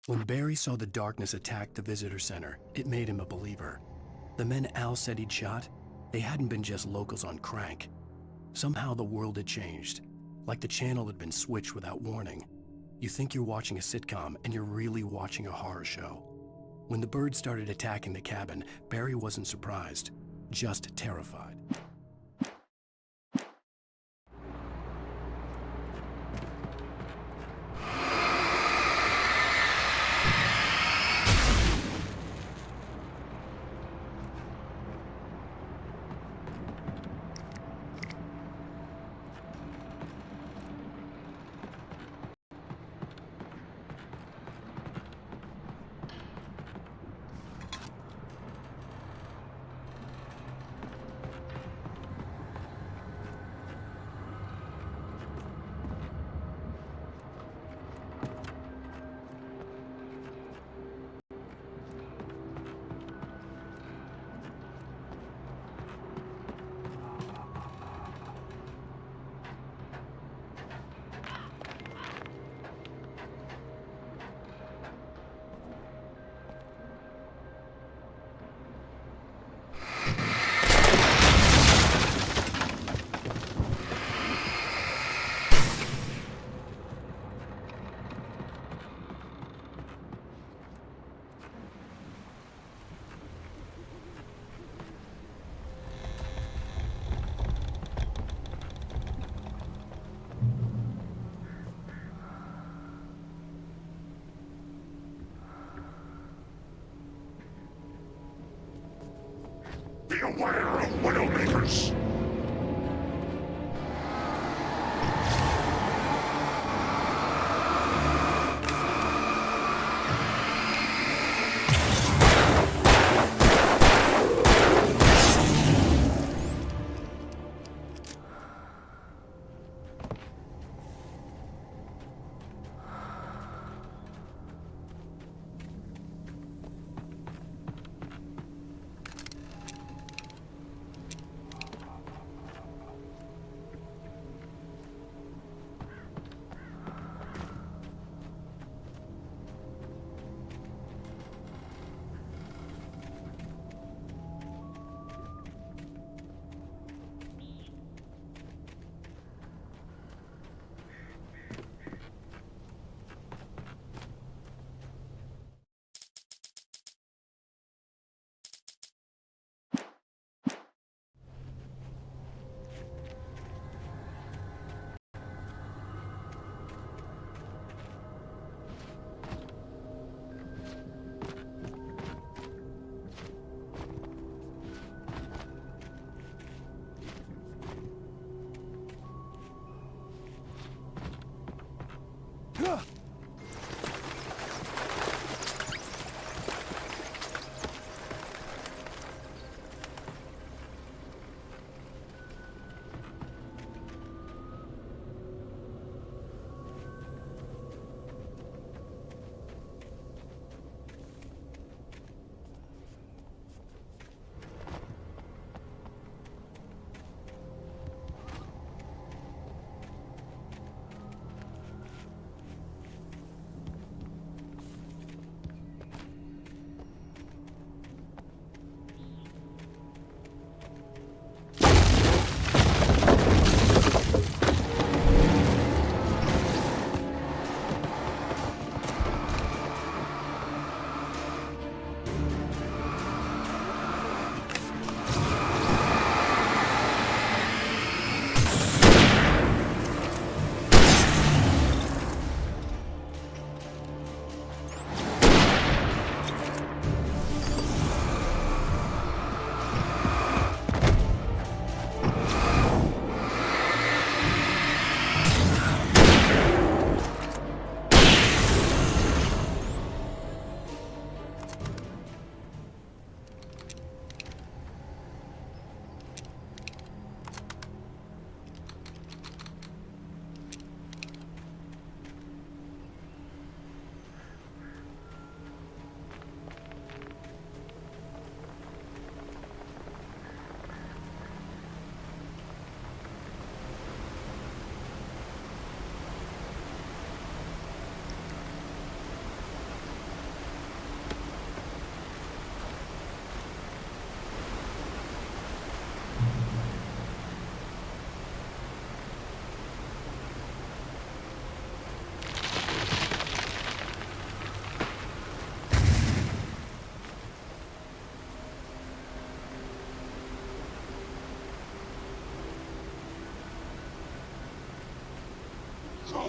When Barry saw the darkness attack the visitor center, it made him a believer. The men Al said he'd shot, they hadn't been just locals on crank. Somehow the world had changed, like the channel had been switched without warning. You think you're watching a sitcom, and you're really watching a horror show. When the birds started attacking the cabin, Barry wasn't surprised, just terrified. Beware of Widowmakers!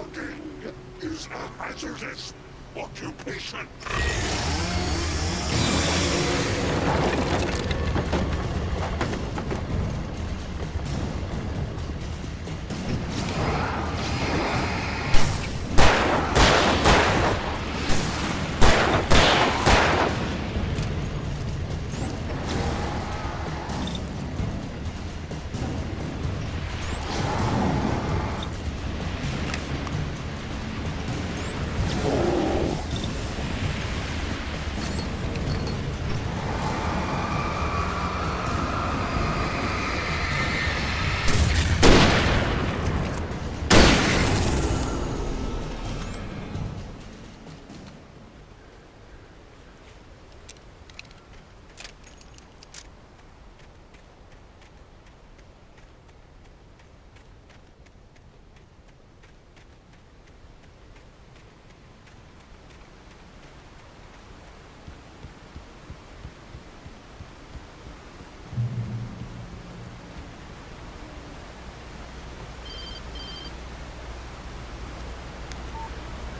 Walking is a hazardous occupation.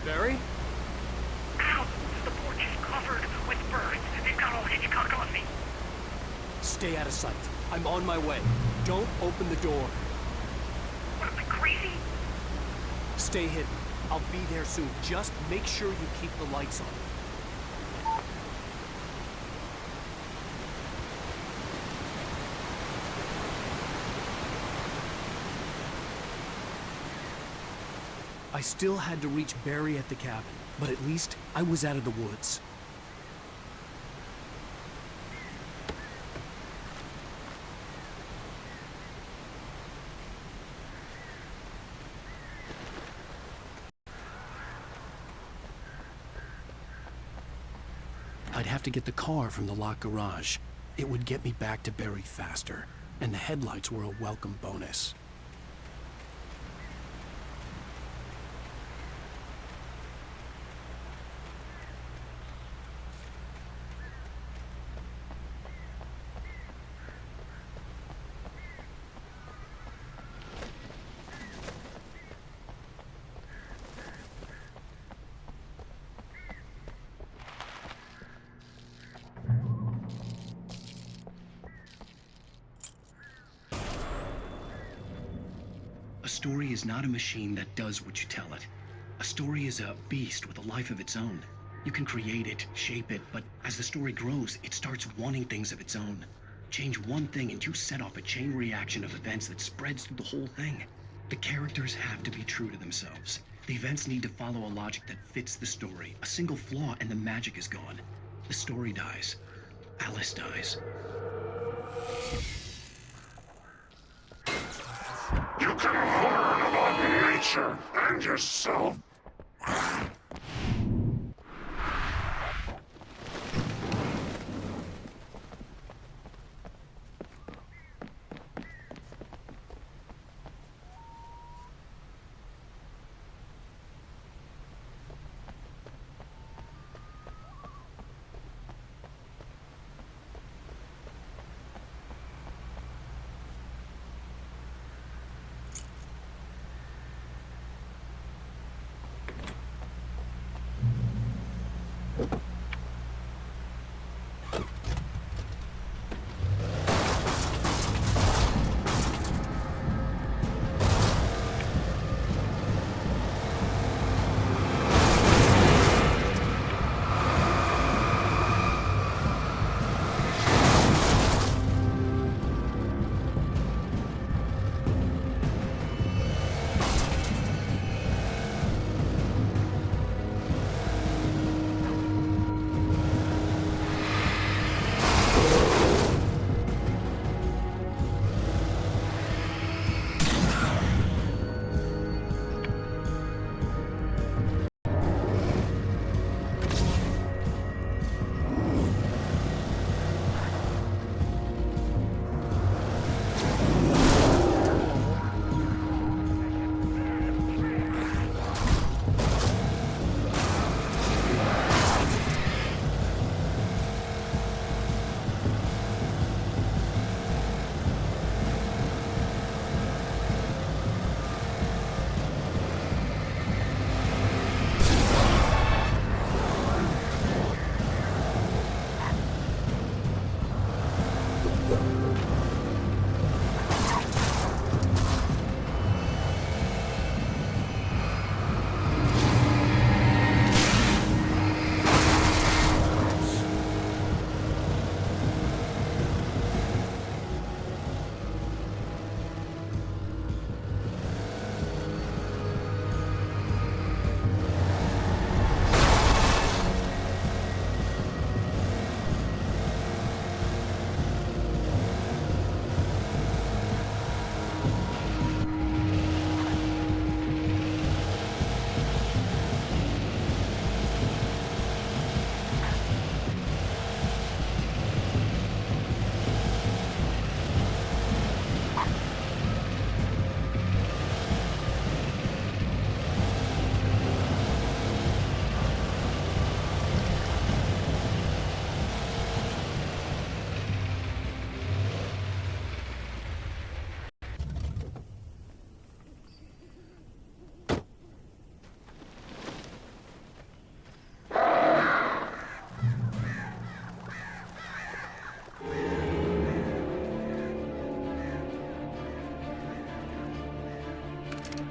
Barry? Ow! The porch is covered with birds. They've got all Hitchcock on me. Stay out of sight. I'm on my way. Don't open the door. What, am I crazy? Stay hidden. I'll be there soon. Just make sure you keep the lights on. I still had to reach Barry at the cabin, but at least I was out of the woods. I'd have to get the car from the locked garage. It would get me back to Barry faster, and the headlights were a welcome bonus. A story is not a machine that does what you tell it. A story is a beast with a life of its own. You can create it, shape it, but as the story grows, it starts wanting things of its own. Change one thing and you set off a chain reaction of events that spreads through the whole thing. The characters have to be true to themselves. The events need to follow a logic that fits the story. A single flaw and the magic is gone. The story dies. Alice dies. You can learn about nature and yourself.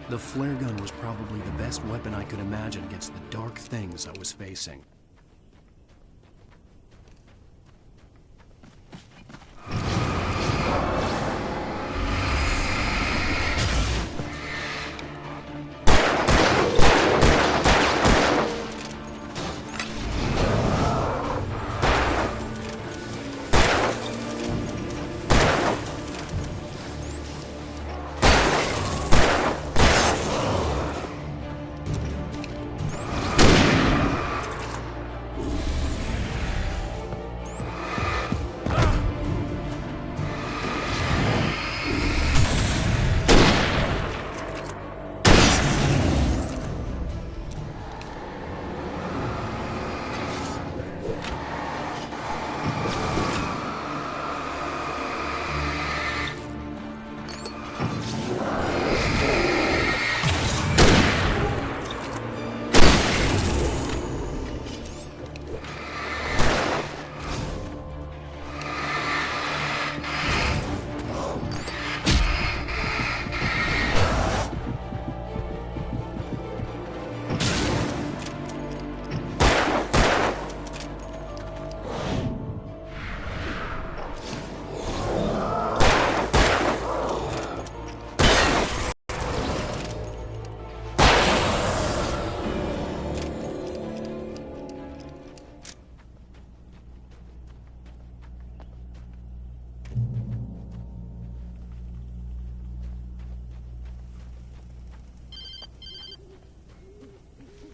The flare gun was probably the best weapon I could imagine against the dark things I was facing.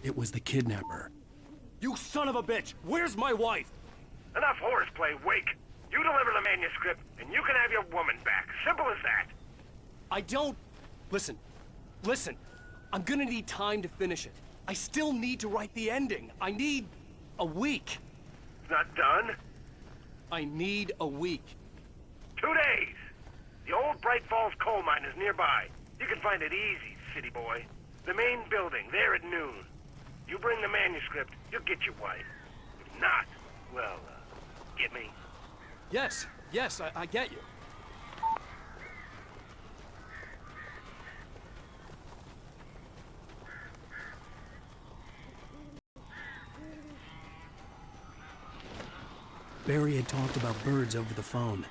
It was the kidnapper. You son of a bitch! Where's my wife? Enough horseplay, Wake. You deliver the manuscript, and you can have your woman back. Simple as that. I don't... Listen. I'm gonna need time to finish it. I still need to write the ending. I need a week. It's not done? I need a week. 2 days. The old Bright Falls coal mine is nearby. You can find it easy, city boy. The main building, there at noon. You bring the manuscript, you'll get your wife. If not, well, get me? Yes, I get you. Barry had talked about birds over the phone.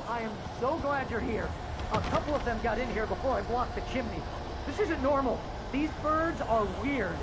I am so glad you're here. A couple of them got in here before I blocked the chimney. This isn't normal. These birds are weird.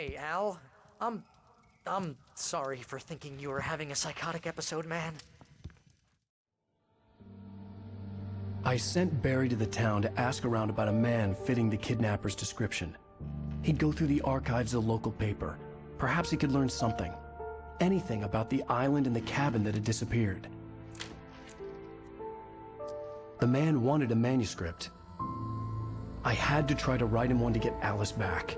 Hey, Al. I'm sorry for thinking you were having a psychotic episode, man. I sent Barry to the town to ask around about a man fitting the kidnapper's description. He'd go through the archives of the local paper. Perhaps he could learn something. Anything about the island and the cabin that had disappeared. The man wanted a manuscript. I had to try to write him one to get Alice back.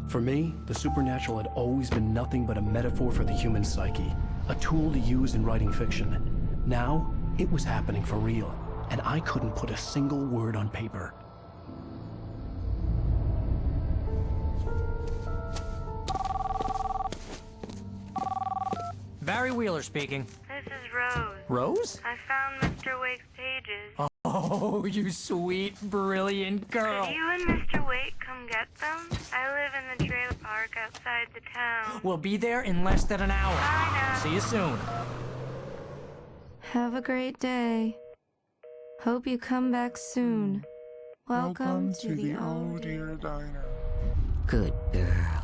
For me, the supernatural had always been nothing but a metaphor for the human psyche, a tool to use in writing fiction. Now, it was happening for real, and I couldn't put a single word on paper. Barry Wheeler speaking. This is Rose. Rose? I found Mr. Wake's pages. Oh, you sweet, brilliant girl. Could you and Mr. Wake come get them? I live in the trailer park outside the town. We'll be there in less than an hour. Bye now. See you soon. Have a great day. Hope you come back soon. Welcome to the Oh Dear Diner. Good girl.